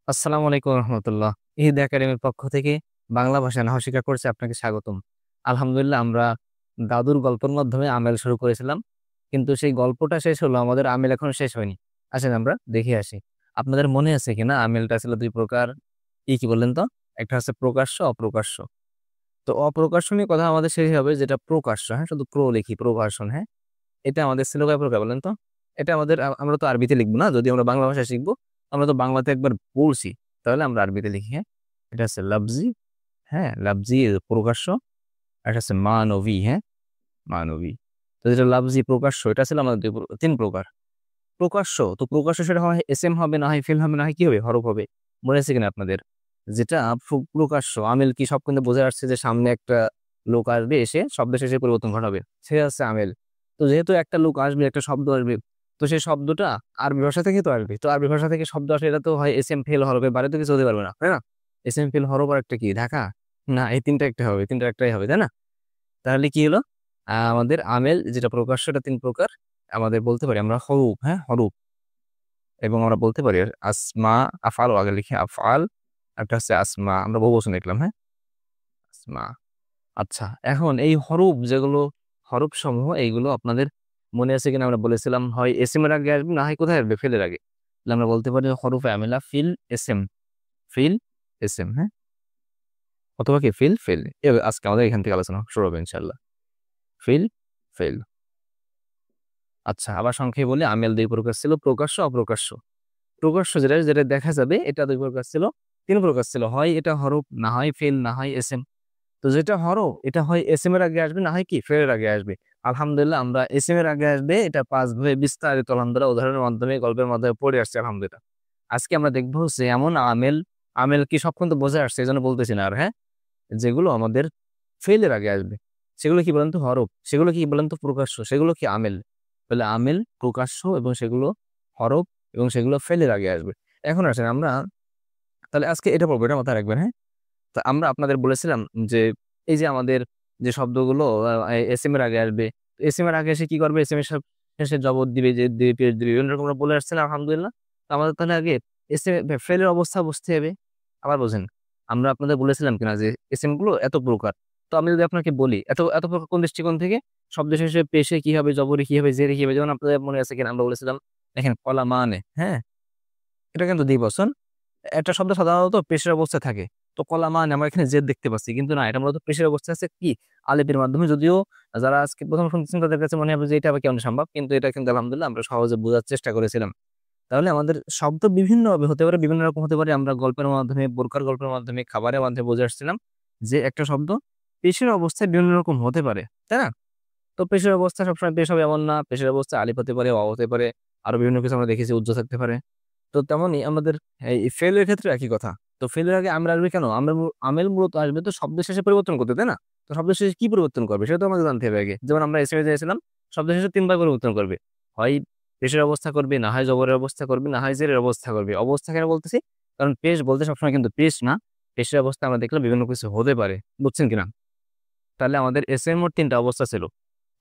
আসসালামু আলাইকুম রহমতুল্লাহ। ঈদ একাডেমির পক্ষ থেকে বাংলা ভাষা নাহ শিক্ষা করছে আপনাকে স্বাগতম। আলহামদুলিল্লাহ, আমরা দাদুর গল্পের মাধ্যমে আমেল শুরু করেছিলাম, কিন্তু সেই গল্পটা শেষ হলো, আমাদের আমেল এখন শেষ হয়নি। আসেন আমরা দেখে আসি। আপনাদের মনে আছে কিনা আমেলটা ছিল দুই প্রকার? কি বললেন তো? একটা হচ্ছে প্রকাশ্য, অপ্রকাশ্য। তো অপ্রকাশ্য নিয়ে কথা আমাদের শেষ হবে, যেটা প্রকাশ্য, হ্যাঁ, শুধু প্রো লিখি, প্রভাষণ, হ্যাঁ। এটা আমাদের ছিল কয় প্রকার বলেন তো? এটা আমাদের আমরা তো আরবিতে লিখবো না, যদি আমরা বাংলা ভাষা শিখবো। আমরা তো বাংলাতে একবার পড়ছি, তাহলে আমরা আরবিতে লিখি, হ্যাঁ। এটা হচ্ছে লাফজি, হ্যাঁ, লাফজি প্রকাশ্য। আর এটা হচ্ছে মানবী, হ্যাঁ, মানবী। তো যেটা লাফজি প্রকাশ্য, এটা ছিল আমাদের তিন প্রকার। প্রকাশ্য, তো প্রকাশ্য সেটা হয় এস এম হবে, না হয় ফেল হবে, না হয় কি হবে, হরফ হবে। মনে আছে কিনা আপনাদের? যেটা প্রকাশ্য আমেল কি সব কিন্তু বোঝা যাচ্ছে যে সামনে একটা লোক আসবে, এসে শব্দ শেষে পরিবর্তন ঘটাবে, সে হচ্ছে আমেল। তো যেহেতু একটা লোক আসবে, একটা শব্দ আসবে, তো সেই শব্দটা আরবি ভাষা থেকে তো আসবে, তো আরবি ভাষা থেকে শব্দ আসলে এটা তো হয় এস এম ফেল হরফে, বাইরে তো কিছু হতে পারবে না, তাই না? এস এম ফেল হরফ আর একটা কি ঢাকা? না, এই তিনটা একটা হবে, তিনটা একটাই হবে, তাই না? তাহলে কি হলো? আমাদের আমেল যেটা প্রকাশ্যটা তিন প্রকার। আমাদের বলতে পারি আমরা হরুপ, হ্যাঁ, হরুপ। এবং আমরা বলতে পারি আসমা, আফআল আগে লিখি আফআল। একটা হচ্ছে আসমা, আমরা বহু বচন লিখলাম, হ্যাঁ, আসমা। আচ্ছা, এখন এই হরফ যেগুলো, হরফ সমূহ এইগুলো আপনাদের মনে আছে কিনা? আমরা বলেছিলাম হয় এসএম এর আগে আসবে, না হয় কোথায় আসবে, ফেলের আগে। তাহলে আমরা বলতে পারি হরফে আমেলা ফিল এসএম, ফিল এসএম, হ্যাঁ, অথবা কি ফিল ফেল। আজকে আমাদের এখান থেকে আলোচনা শুরু হবে ইনশাল্লাহ। ফিল ফেল। আচ্ছা, আবার সংক্ষেপে বলি, আমেল দুই প্রকার ছিল, প্রকাশ্য, অপ্রকাশ্য। প্রকাশ্য যেটা যেটা দেখা যাবে, এটা দুই প্রকার ছিল, তিন প্রকার ছিল, হয় এটা হরফ, না হয় ফেল, না হয় এস এম। তো যেটা হরফ, এটা হয় এস এম এর আগে আসবে, না হয় কি ফেলের আগে আসবে। আলহামদুলিল্লাহ, আমরা এস এম এর আগে আসবে এটা পাঁচ ভাবে বিস্তারিত আলহামদুলিল্লাহ উদাহরণের মাধ্যমে, গল্পের মাধ্যমে পড়ে আসছে আলহামদুলিল্লাহ। আজকে আমরা দেখবো যে এমন আমেল, আমেল কি সবক্ষণ তো বোঝা আসছে, এই জন্য বলতেছি না আর, হ্যাঁ, যেগুলো আমাদের ফেলের আগে আসবে, সেগুলো কি বলেন তো হরফ, সেগুলো কি বলেন তো প্রকাশ্য, সেগুলো কি আমেল। তাহলে আমেল প্রকাশ্য, এবং সেগুলো হরফ, এবং সেগুলো ফেলের আগে আসবে। এখন আসেন আমরা, তাহলে আজকে এটা পড়বো, এটা মাথায় রাখবেন, হ্যাঁ। তো আমরা আপনাদের বলেছিলাম যে এই যে আমাদের যে শব্দগুলো এস এম এর আগে আসবে, এস এম এর আগে এসে কি করবে, এস এম এর শেষে জবর দিবে, যে দিবে, পেশ দিবে, বিভিন্ন রকম আমরা বলে আসছিলাম আলহামদুলিল্লাহ। তো আমাদের তাহলে আগে এস এম ফেলের অবস্থা বুঝতে হবে। আবার বোঝেন, আমরা আপনাদের বলেছিলাম কিনা যে এস এম গুলো এত প্রকার। তো আমি যদি আপনাকে বলি এত এত প্রকার কোন দৃষ্টিকোণ থেকে, শব্দ শেষে পেশে কি হবে, জবরে কি হবে, জেরে কি হবে, যেমন আপনাদের মনে আছে কিনা আমরা বলেছিলাম, দেখেন কলা মানে, হ্যাঁ, এটা কিন্তু দ্বিবচন। একটা শব্দ সাধারণত পেশের অবস্থায় থাকে। তো কলা মানে আমরা এখানে জেদ দেখতে পাচ্ছি, কিন্তু না, এটা মূলত পেশের অবস্থায় আছে কি আলিফের মাধ্যমে। যদিও যারা আজকে প্রথম শুনতেছেন তাদের কাছে মনে হবে যে এটা আবার কেমন সম্ভব, কিন্তু এটা কিন্তু আলহামদুলিল্লাহ আমরা সহজে বোঝার চেষ্টা করেছিলাম। তাহলে আমাদের শব্দ বিভিন্ন ভাবে হতে পারে, বিভিন্ন রকম হতে পারে। আমরা গল্পের মাধ্যমে, বোরকার গল্পের মাধ্যমে, খাবারের মাধ্যমে বুঝে আসছিলাম যে একটা শব্দ পেশের অবস্থায় বিভিন্ন রকম হতে পারে, তাই না? তো পেশের অবস্থা সবসময় পেশ হবে এমন না, পেশের অবস্থা আলিফ হতে পারে, অ হতে পারে, আরো বিভিন্ন কিছু আমরা দেখেছি, উজ্জ্ব থাকতে পারে। তো তেমনই আমাদের এই ফেলের ক্ষেত্রে একই কথা। তো ফেলের আগে আমরা আসবে কেন? আমরা আমেল মূলত আসবে তো শব্দ শেষে পরিবর্তন করতে, তাই না? তো শব্দ শেষে কি পরিবর্তন করবে সেটা তো আমাকে জানতে হবে আগে। যেমন আমরা এসে যাইছিলাম, শব্দ শেষে তিনবার পরিবর্তন করবে, হয় পেশের অবস্থা করবে, না হয় জবরের অবস্থা করবে, না হয় জেরের অবস্থা করবে। অবস্থা কেন বলতেছি? কারণ পেশ বলতে সবসময় কিন্তু পেশ না, পেশের অবস্থা আমরা দেখলাম বিভিন্ন কিছু হতে পারে, বুঝছেন কিনা? তাহলে আমাদের এস এর মোট তিনটা অবস্থা ছিল,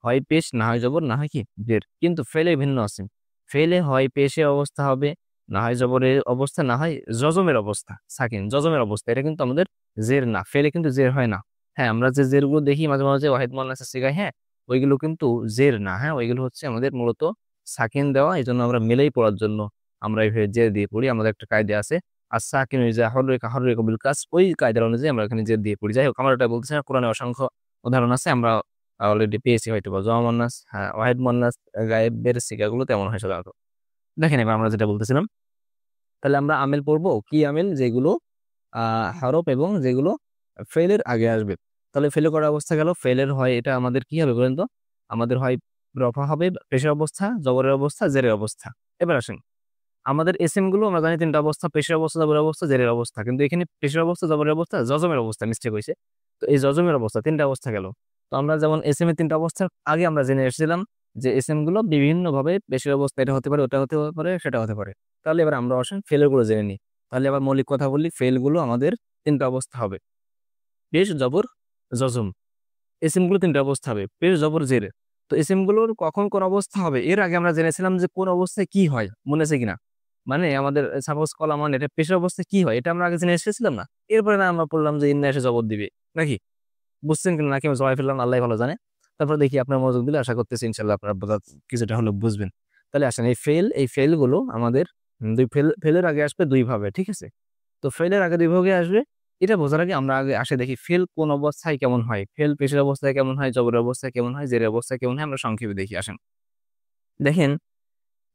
হয় পেশ, না হয় জবর, না হয় কি জের। কিন্তু ফেলে ভিন্ন আছে। ফেলে হয় পেশের অবস্থা হবে, না হয় জবরের অবস্থা, না হয় জজমের অবস্থা, সাকিন জজমের অবস্থা। এটা কিন্তু আমাদের জের না, ফেলে কিন্তু জের হয় না। হ্যাঁ, আমরা যে জের গুলো দেখি মাঝে মাঝে ওয়াহিদ মোহান্নাস সিগায়, হ্যাঁ, ওইগুলো কিন্তু জের না, হ্যাঁ, ওইগুলো হচ্ছে আমাদের মূলত সাকিন দেওয়া। এই জন্য আমরা মিলেই পড়ার জন্য আমরা এইভাবে জের দিয়ে পড়ি। আমাদের একটা কায়দা আছে, আর সাকিন ওই যে হররেকা হররেকা বিল কাস, ওই কায়দার অনুযায়ী আমরা এখানে জের দিয়ে পড়ি। যাই হোক, আমরা এটা বলতেছি না, কোরআনে অসংখ্য উদাহরণ আছে, আমরা অলরেডি পেয়েছি হয়তো বা জমা মন্নাস, হ্যাঁ, ওয়াহিদ মন্নাস, গায়েবের সিগাগুলো তেমন হয় সাধারণত। দেখেন এবার আমরা যেটা বলতেছিলাম, তাহলে আমরা আমেল পড়বো কি আমেল, যেগুলো হরফ এবং যেগুলো ফেলের আগে আসবে। তাহলে ফেলে করার অবস্থা গেল, ফেলের হয় এটা আমাদের কি হবে বলেন তো? আমাদের হয় রফা হবে, পেশের অবস্থা, জবরের অবস্থা, জেরের অবস্থা। এবার আসেন, আমাদের এস এম গুলো আমরা জানি তিনটা অবস্থা, পেশের অবস্থা, জবরের অবস্থা, জেরের অবস্থা। কিন্তু এখানে পেশের অবস্থা, জবরের অবস্থা, জজমের অবস্থা মিস্টেক হয়েছে। তো এই জজমের অবস্থা তিনটা অবস্থা গেল। তো আমরা যেমন এস এম এর তিনটা অবস্থার আগে আমরা জেনে এসেছিলাম যে এস এম গুলো বিভিন্ন ভাবে পেশের অবস্থা, এটা হতে পারে, ওটা হতে পারে, সেটা হতে পারে। তাহলে এবার আমরা আসেন ফেলের গুলো জেনে নিই। তাহলে আবার মৌলিক কথা বলি, ফেল গুলো আমাদের তিনটা অবস্থা হবে, পেশ, জবর, জজম। এস এম গুলো তিনটা অবস্থা হবে, পেশ, জবর, জের। তো এস এম গুলোর কখন কোন অবস্থা হবে এর আগে আমরা জেনেছিলাম যে কোন অবস্থায় কি হয়, মনে আছে কিনা? মানে আমাদের সাপোজ কলাম ওয়ান, এটা পেশের অবস্থায় কি হয় এটা আমরা আগে জেনে এসেছিলাম না। এরপরে না আমরা বললাম যে ইন্না এসে জবর দিবে নাকি, বুঝছেন কিনা নাকি জবাই ফেললাম আল্লাহ ভালো জানে। তারপর দেখি আপনার মনোযোগ দিলে আশা করতেছি ইনশাল্লাহ আপনার কিছুটা হলো বুঝবেন। তাহলে আসেন এই ফেল গুলো আমাদের দুই ফেলের আগে আসবে দুই ভাবে, ঠিক আছে। তো ফেলের আগে দুই ভাগে আসবে, এটা বোঝার আগে আমরা আগে আসে দেখি ফেল কোন অবস্থায় কেমন হয়, ফেল পেশের অবস্থায় কেমন হয়, জবরের অবস্থায় কেমন হয়, জেরের অবস্থায় কেমন হয়, আমরা সংক্ষেপে দেখি আসেন। দেখেন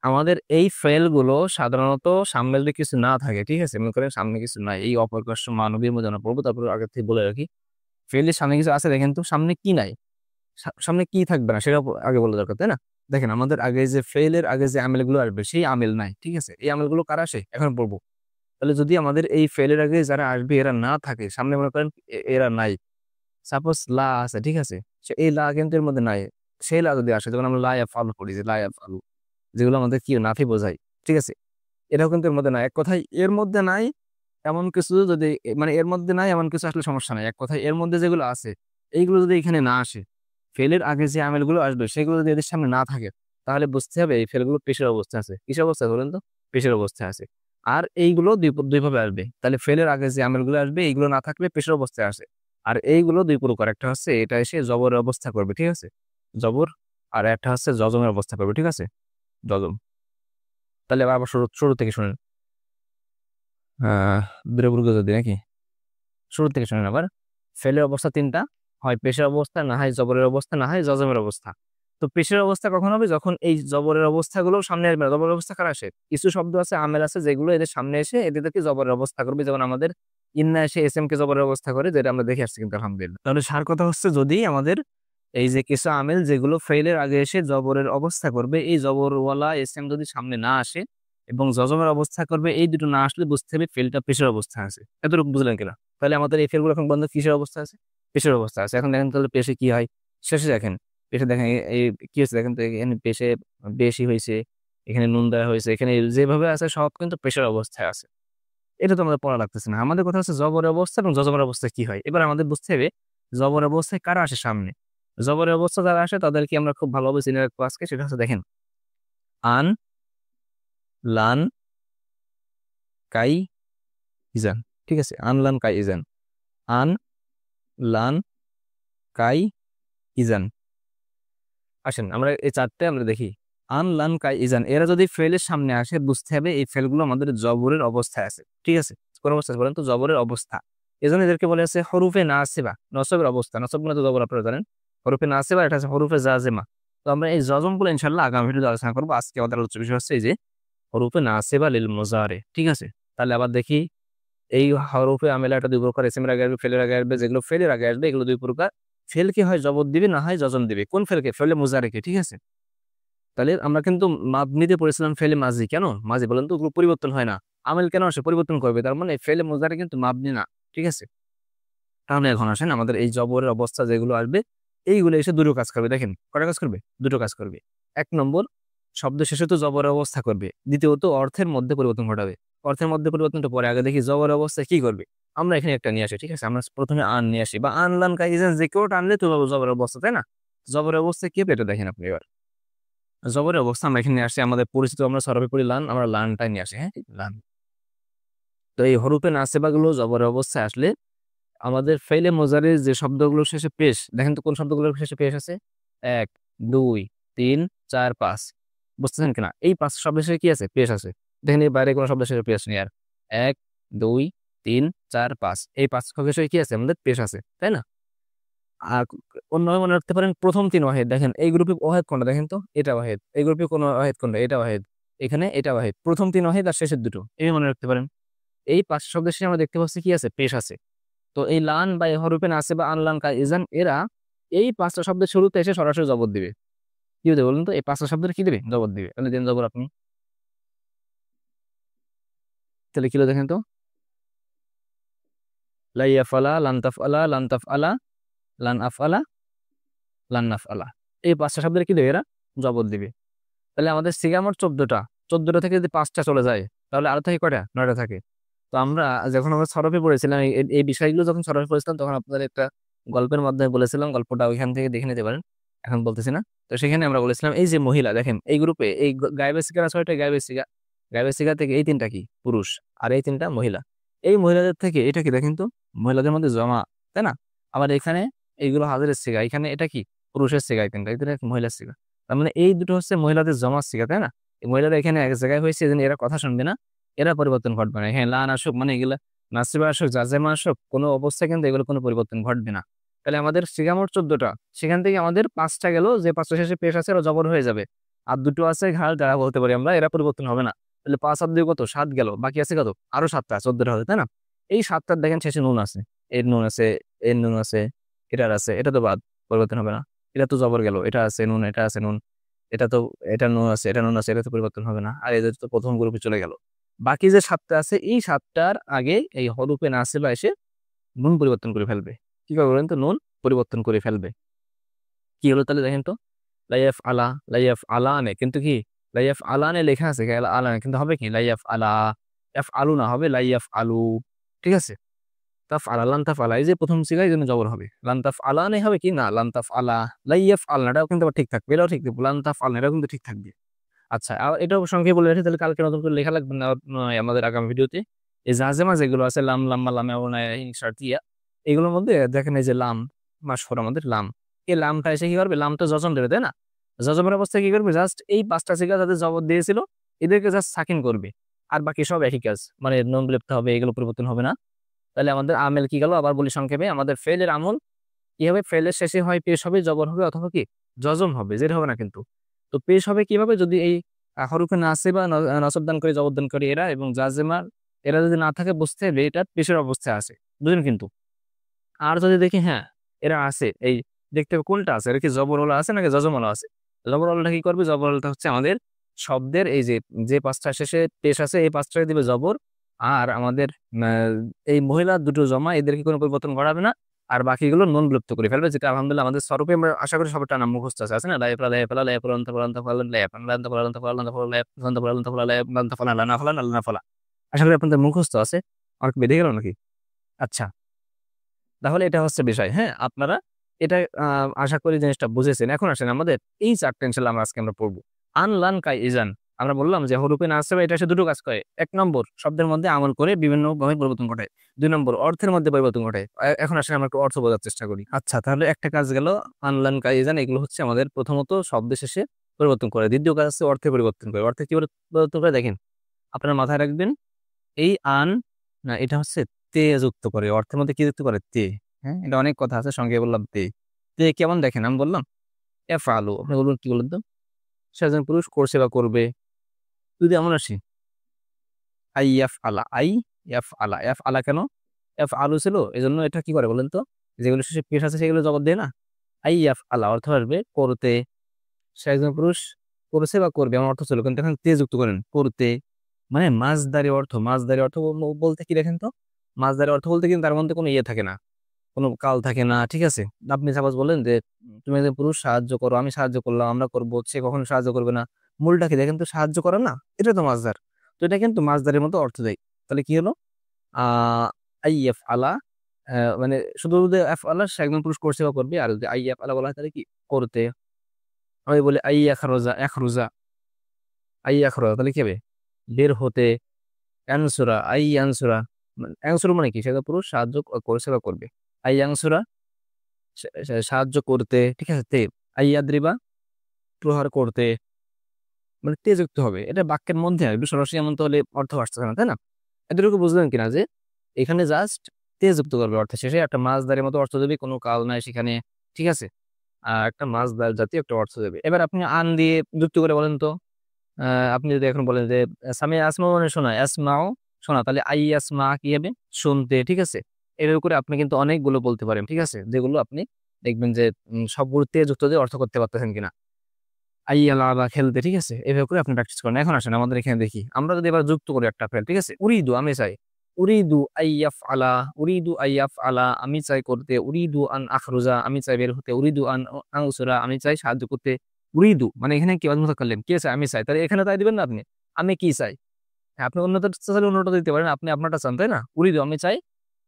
আমাদের এই ফেল গুলো সাধারণত সামনে যদি কিছু না থাকে, ঠিক আছে, মনে করেন সামনে কিছু নাই, এই অপরিকর্ষ মানবীয় মধ্যে পড়বো, তারপর আগে থেকে বলে রাখি ফেলের সামনে কিছু আছে, দেখেন তো সামনে কি নাই, সামনে কি থাকবে না সেটা আগে বলা দরকার, তাই না। দেখেন আমাদের আগে যে ফেলের আগে যে আমেল গুলো আসবে সেই আমেল নাই, ঠিক আছে, এই আমেল গুলো কার আসে এখন পড়বো। তাহলে যদি আমাদের এই ফেলের আগে যারা আসবে এরা না থাকে, সামনে মনে করেন এরা নাই, সাপোজ লা আছে, ঠিক আছে, এই লা কিন্তু এর মধ্যে নাই, সেই লা যদি আসে যখন আমরা লা ইয়াফআলু করি, যে লা ইয়াফআলু, যেগুলো আমাদের কি নাফি বোঝায়, ঠিক আছে, এটাও কিন্তু এর মধ্যে নাই। এক কথায় এর মধ্যে নাই এমন কিছু যদি মানে এর মধ্যে নাই এমন কিছু আসলে সমস্যা নাই। এক কথায় এর মধ্যে যেগুলো আছে এইগুলো যদি এখানে না আসে, ফেলের আগে যে আমেলগুলো আসবে সেগুলো যদি এদের সামনে না থাকে, তাহলে বুঝতে হবে এই ফেলগুলো পেশের অবস্থা আছে। কিসের অবস্থা বলেন তো? পেশের অবস্থায় আছে। আর এইগুলো দুই ভাবে আসবে, তাহলে ফেলের আগে যে আমেলগুলো আসবে এইগুলো না থাকলে পেশের অবস্থায় আসে। আর এইগুলো দুই প্রকার, একটা হচ্ছে এটা এসে জবরের অবস্থা করবে, ঠিক আছে, জবর, আর একটা হচ্ছে জজমের অবস্থা করবে, ঠিক আছে, জজম। তাহলে আবার শুরু শুরু থেকে শুনেন, বিরবুর্গ যদি নাকি শুরু থেকে শুনেন আবার। ফেলের অবস্থা তিনটা, হয় পেশের অবস্থা, না হয় জবরের অবস্থা, না হয় জজমের অবস্থা। তো পেশের অবস্থা কখন হবে? যখন এই জবরের অবস্থাগুলো সামনে আসবে না। জবরের অবস্থা কার আসে? কিছু শব্দ আছে আমেল আছে যেগুলো এদের সামনে এসে এদেরকে জবরের অবস্থা করবে, যেমন আমাদের ইন্না এসে এস এম কে জবরের অবস্থা করে, যেটা আমরা দেখে আসছি কিন্তু আলহামদুলিল্লাহ। তাহলে সার কথা হচ্ছে যদি আমাদের এই যে কিছু আমেল যেগুলো ফেলের আগে এসে জবরের অবস্থা করবে, এই জবরওয়ালা এস এম যদি সামনে না আসে এবং জজমের অবস্থা করবে, এই দুটো না আসলে বুঝতে হবে ফেলটা পেশের অবস্থা আছে। এতটুকু বুঝলেন কিনা? তাহলে আমাদের এই ফেলগুলো এখন বন্ধ কিসের অবস্থা আছে? পেশের অবস্থা আছে। এখন দেখেন তাহলে পেশে কি হয়, শেষে দেখেন পেশে দেখেন এই কি হচ্ছে, দেখেন তো এখানে পেশে বেশি হয়েছে, এখানে নুন দেওয়া হয়েছে, এখানে যেভাবে আছে সব কিন্তু পেশের অবস্থায় আছে। এটা তো আমাদের পড়া লাগতেছে না, আমাদের কথা হচ্ছে জবরের অবস্থা এবং জজমের অবস্থা কি হয়। এবার আমাদের বুঝতে হবে জবরের অবস্থায় কারা আসে সামনে। জবরের অবস্থা যারা আসে তাদেরকে আমরা খুব ভালোভাবে চিনে রাখবো আজকে। সেটা হচ্ছে দেখেন আন, লান, কাই, ইজান, ঠিক আছে, আন, লান, কাই, ইজান, আন, লান, কাই, ইজান। আসেন আমরা এই চারটে আমরা দেখি। আন, লান, কাই, ইজান, এরা যদি ফেলের সামনে আসে বুঝতে হবে এই ফেলগুলো আমাদের জবরের অবস্থায় আছে, ঠিক আছে। কোন অবস্থা বলেন তো? জবরের অবস্থা। এই জন্য এদেরকে বলে আছে হরুফে নাসিবা, নসবের অবস্থা। নসব মানে তো জবর, আপনারা জানেন। হরুফে নাসিবা, এটা আছে হরুফে জাজেমা। তো আমরা এই জজম গুলো ইনশাল্লাহ আগামী ভিডিওতে আলোচনা করবো। আজকে আমাদের আলোচ্য বিষয় হচ্ছে এই যে হরুফে নাসিবা লিল মুজারে, ঠিক আছে। তাহলে আবার দেখি এই হরফে আমেলা একটা দুই প্রকার, এসএম এর আগে আসবে, ফেলের আগে আসবে। যেগুলো ফেলের আগে আসবে এগুলো দুই প্রকার। ফেলকে হয় জবর দিবে, না হয় জজম দিবে। কোন ফেলকে? ফেলে মুজারেকে, ঠিক আছে। তাহলে আমরা কিন্তু মাবনিতে পড়েছিলাম ফেলে মাজি, কেন মাজি বলেন তো? ওগুলো পরিবর্তন হয় না। আমেল কেন আসে? পরিবর্তন করবে। তার মানে ফেলে মুজারে কিন্তু মাবনি না, ঠিক আছে। তাহলে এখন আসেন আমাদের এই জবরের অবস্থা যেগুলো আসবে এইগুলো এসে দুটো কাজ করবে। দেখেন কটা কাজ করবে? দুটো কাজ করবে। এক নম্বর, শব্দ শেষে তো জবরের অবস্থা করবে। দ্বিতীয়ত অর্থের মধ্যে পরিবর্তন ঘটাবে। অর্থের মধ্যে পরিবর্তনটা পরে, আগে দেখি জবরের অবস্থা কি করবে। আমরা এখানে একটা নিয়ে আসি, ঠিক আছে। আমরা প্রথমে আন নিয়ে আসি, বা আনলান কাইজেন যে কেউ টানলে তো জবরের অবস্থা, তাই না। জবরের অবস্থা কি হবে এটা দেখেন আপনি এবার। জবরের অবস্থা আমরা এখানে নিয়ে আসি, আমাদের পরিচিত আমরা সরবে পড়ি লান, আমরা লানটাই নিয়ে আসি, হ্যাঁ লান। তো এই হরুপে নাসেবা গুলো জবরের অবস্থায় আসলে আমাদের ফেলে মোজারের যে শব্দগুলো শেষে পেশ, দেখেন তো কোন শব্দগুলোর শেষে পেশ আছে? 1, 2, 3, 4, 5। বুঝতেছেন কিনা? এই 5 শব্দের শেষে কি আছে? পেশ আছে। দেখেন এই বাইরে কোনো শব্দের শেষে পেশ নেই আর। 1, 2, 3, 4, 5, এই 5 শব্দের শেষে কি আছে? আমাদের পেশ আছে, তাই না। আর অন্যভাবে মনে রাখতে পারেন প্রথম 3 ওয়াহেদ। দেখেন এই গ্রুপে ওয়াহেদ কোনটা? দেখেন তো এটা ওয়াহেদ। এই গ্রুপে কোন ওয়াহেদ কোনটা? এটা ওয়াহেদ। এখানে এটা ওয়াহেদ। প্রথম 3 ওয়াহেদ আর শেষের দুটো, এই মনে রাখতে পারেন। এই 5 শব্দের শেষে আমরা দেখতে পাচ্ছি কি আছে? পেশ আছে। তো এই লান বা এই হরফে নাসে বা আনলান কা ইজান, এরা এই 5টা শব্দের শুরুতে এসে সরাসরি জবর দিবে। কি হবে বলুন তো? এই 5টা শব্দের কি দিবে? জবর দিবে। তাহলে দেন জবর আপনি। তাহলে কি হলো দেখেন তো? লা ইয়াফালা, লান তাফআলা, লান তাফআলা, লান আফআলা, লান নাফআলা। এই 5টা শব্দের কি দেবে? এরা জবর দিবে। তাহলে আমাদের সিগা মোট 14টা। 14টা থেকে যদি 5টা চলে যায় তাহলে আরো থাকে কয়টা? 9টা থাকে। তো আমরা যখন আমরা সরফে পড়েছিলাম এই বিষয়গুলো যখন সরফে পড়েছিলাম তখন আপনাদের একটা গল্পের মাধ্যমে বলেছিলাম, গল্পটা ওইখান থেকে দেখে নিতে পারেন, এখন বলতেছি না। তো সেখানে আমরা বলেছিলাম এই যে মহিলা, দেখেন এই গ্রুপে এই গায়েবের সিগারা 6টা, গায়েবের সিগা গায়েবের সিগা থেকে এই তিনটা কি পুরুষ, আর এই তিনটা মহিলা। এই মহিলাদের থেকে এটা কি দেখেন তো, মহিলাদের মধ্যে জমা, তাই না? আবার এখানে এইগুলো হাজারের সিগা, এখানে এটা কি পুরুষের সিগা, এই তিনটা এই তিনটা মহিলার সিগা। তার মানে এই দুটো হচ্ছে মহিলাদের জমা সিগা, তাই না? এই মহিলারা এখানে এক জায়গায় হয়েছে, এই জন্য এরা কথা শুনবে না, এরা পরিবর্তন ঘটবে না। হ্যাঁ, লান আসুক মানে এগুলা নাসিবা আসুক জাজেমা আসুক, কোনো অবস্থায় কিন্তু এগুলো কোনো পরিবর্তন ঘটবে না। তাহলে আমাদের সিগা মোট 14টা, সেখান থেকে আমাদের 5টা গেল, যে 5টা শেষে পেশ আছে ওরা জবর হয়ে যাবে, আর দুটো আছে ঘাড়, যারা বলতে পারি আমরা, এরা পরিবর্তন হবে না। তাহলে 5 আর 2 কত, 7 গেল, বাকি আছে কত, আরো 7টা, 14টা হবে, তাই না? এই 7টার দেখেন শেষে নুন আছে, এর নুন আছে, এর নুন আছে, এটার আছে, এটা তো বাদ, পরিবর্তন হবে না। এটা তো জবর গেল, এটা আছে নুন, এটা আছে নুন, এটা তো, এটা নুন আছে, এটা নুন আছে, এটা তো পরিবর্তন হবে না। আর এদের তো প্রথম গ্রুপে চলে গেল। বাকি যে 7টা আছে, এই 7টার আগে এই হরফে নাসিবা এসে নুন পরিবর্তন করে ফেলবে। কি করে বলেন তো, নুন পরিবর্তন করে ফেলবে। কি হলো তাহলে দেখেন তো, লাইয়াফ আলা, লাইয়াফ আলানে, কিন্তু কি লাইয়াফ আলানে লেখা আছে, আলানে, কিন্তু হবে কি লাইয়াফ আলা, এফ আলু না, হবে লাইয়াফ আলু। ঠিক আছে, তাফ আলা, লান্তাফ আলা, এই যে প্রথম সিগায় জন্য জবর হবে, লান্তাফ আলানে হবে কি না, লান্তাফ আলা। লাইয়াফ আলনাটাও কিন্তু আবার ঠিক থাকবে, এটাও ঠিক থাকবে, লান্তাফ আলনা এটাও কিন্তু ঠিক থাকবে। আচ্ছা, আর এটাও সংক্ষেপে বলে রাখি, তাহলে কালকে নতুন করে লেখা লাগবে না আমাদের আগামী ভিডিওতে। এই জাজেমা যেগুলো আছে, লাম, লাম্মা, লামে, শার্তিয়া, এগুলোর মধ্যে দেখেন এই যে লাম, মাসফর আমাদের লাম, এই লামটা এসে কি করবে, লাম তো যজম দেবে, তাই না? যজমের অবস্থায় কি করবে, জাস্ট এই 5টা সিগা যাদের জবর দিয়েছিল এদেরকে জাস্ট সাকিন করবে, আর বাকি সব একই কাজ, মানে নন লিপ্ত হবে, এগুলো পরিবর্তন হবে না। তাহলে আমাদের আমেল কি গেল, আবার বলি সংক্ষেপে, আমাদের ফেলের আমল কি হবে, ফেলের শেষে হয় পেশ হবে, জবর হবে, অথবা কি জজম হবে, যেটা হবে না কিন্তু। তো পেশ হবে কিভাবে, যদি এই হরফে নাসে বা নসব দান করে, জবর দান করে এরা এবং জাজেমার, এরা যদি না থাকে বুঝতে হবে এটা পেশের অবস্থায় আছে, বুঝলেন কিন্তু। আর যদি দেখি হ্যাঁ এরা আছে, এই দেখতে হবে কোনটা আছে, এরা কি জবরওয়ালা আছে নাকি জজমওয়ালা আছে। জবরওয়ালাটা কি করবে, জবরওয়ালাটা হচ্ছে আমাদের শব্দের এই যে যে 5টা শেষে পেশ আছে, এই 5টায় দিবে জবর। আর আমাদের এই মহিলা দুটো জমা, এদেরকে কোনো পরিবর্তন ঘটাবে না। আর বাকিগুলো নন বিলুপ্ত করে ফেলবে, যেটা আলহামদুলিল্লাহ আমাদের স্বরূপে আমরা আশা করি সবটা নাম মুখস্থ আছে না, life life life life life life, আশা করি আপনাদের মুখস্থ আছে। আর কি বেঁধে গেল নাকি? আচ্ছা, তাহলে এটা হচ্ছে বিষয়। হ্যাঁ, আপনারা এটা আশা করি জিনিসটা বুঝেছেন। এখন আসেন আমাদের এই 4টা ইনশাআল্লাহ আমরা আজকে আমরা পড়বো। আনলান কাই ইজান, আমরা বললাম যে হরফে নাসবা এটা এসে দুটো কাজ করে। 1 নম্বর শব্দের মধ্যে আমল করে বিভিন্ন ভাবে পরিবর্তন ঘটায়, 2 নম্বর অর্থের মধ্যে পরিবর্তন ঘটায়। এখন আসেন আমরা একটু অর্থ বোঝার চেষ্টা করি। আচ্ছা, তাহলে একটা কাজ গেল আনলান কাই ইজান, এগুলো হচ্ছে আমাদের প্রথমত শব্দের শেষে পরিবর্তন করে, দ্বিতীয় কাজ হচ্ছে অর্থে পরিবর্তন করে। অর্থে কি পরিবর্তন করে দেখেন, আপনারা মাথায় রাখবেন, এই আন না, এটা হচ্ছে তে যুক্ত করে, অর্থের মধ্যে কি যুক্ত করে, তে। হ্যাঁ, এটা অনেক কথা আছে, সঙ্গে বললাম তে। তে কেমন দেখেন, আমি বললাম এফ আলু, আপনি বলবেন কি বলুন তো, সে একজন পুরুষ করছে বা করবে। যদি এমন আসি আই এফ আলা, আই এফ আলা, এফ আলা কেন, এফ আলু ছিল এই জন্য এটা কি করে বলেন তো, যেগুলো শেষে পেশ আছে সেগুলো জবাব দেয় না। আই এফ আলা অর্থ আসবে করতে, সে একজন পুরুষ করেছে বা করবে, আমার অর্থ ছিল, কিন্তু এখন তে যুক্ত করেন করতে, মানে মাছদারি অর্থ। মাছদারি অর্থ বলতে কি দেখেন তো, মাছদারি অর্থ বলতে কিন্তু তার মধ্যে কোনো ইয়ে থাকে না, কোনো কাল থাকে না। ঠিক আছে, আপনি সাপোজ বলেন যে তুমি একজন পুরুষ সাহায্য করো, আমি সাহায্য করলাম, আমরা করবো, সে কখনো সাহায্য করবে না। মূলটা কি দেখেন তো, সাহায্য করে না, এটা তো মাছদার। তো এটা কিন্তু মাছদারের মতো অর্থ দেয়। তাহলে কি হলো, আই এফ আলা, মানে শুধু যদি এফ আলা সে একজন পুরুষ করছে বা করবে, আর যদি আই এফ আলা বলা হয় তাহলে কি করতে। আমি বলি আই এখরোজা, এখরোজা, আই এখরোজা, তাহলে কি হবে বের হতে। অ্যানসুরা, আই অ্যানসুরা, অ্যানসুরা মানে কি, সে একজন পুরুষ সাহায্য করছে বা করবে। আই অ্যানসুরা সাহায্য করতে। ঠিক আছে, তে আই ইয়াদ্রিবা প্রহার করতে, মানে তে যুক্ত হবে, এটা বাক্যের মধ্যে একটু সরাসরি এমন তো হলে অর্থ আসতেছে না, তাই না? এতটুকু বুঝলেন কিনা যে এখানে জাস্ট তে যুক্ত করবে অর্থের শেষে, একটা মাছদারের মতো অর্থ দেবে, কোনো কাল নাই সেখানে। ঠিক আছে, একটা মাছদার জাতীয় একটা অর্থ দেবে। এবার আপনি আন দিয়ে যুক্ত করে বলেন তো, আপনি যদি এখন বলেন যে সামি আসমা মানে শোনা, আসমাও শোনা, তাহলে আই আসমা কি হবে, শুনতে। ঠিক আছে, এর উপরে আপনি কিন্তু অনেকগুলো বলতে পারেন। ঠিক আছে, যেগুলো আপনি দেখবেন যে সবগুলো তে যুক্ত দিয়ে অর্থ করতে পারতেছেন কিনা। আইয়ালা বা খেলতে। ঠিক আছে, এভাবে করে আপনি প্র্যাকটিস করেন। এখন আসেন আমাদের এখানে দেখি, আমরা যদি এবার যুক্ত করি একটা ফেল। ঠিক আছে, উরিদু আমি চাই, উরিদু আইয়াফ আলা, উরিদু আইয়াফ আলা আমি চাই করতে, উরিদু আন আখরুজা আমি চাই বের হতে, উরিদু আন আনসুরা আমি চাই সাহায্য করতে। উরিদু মানে এখানে কি অজমত করলেন, কে চাই, আমি চাই, তাহলে এখানে তাই দিবেন না আপনি, আমি কি চাই। হ্যাঁ, আপনি অন্যটা চাইলে অন্যটা দিতে পারেন, আপনি আপনারটা চান, তাই না? উরিদু আমি চাই,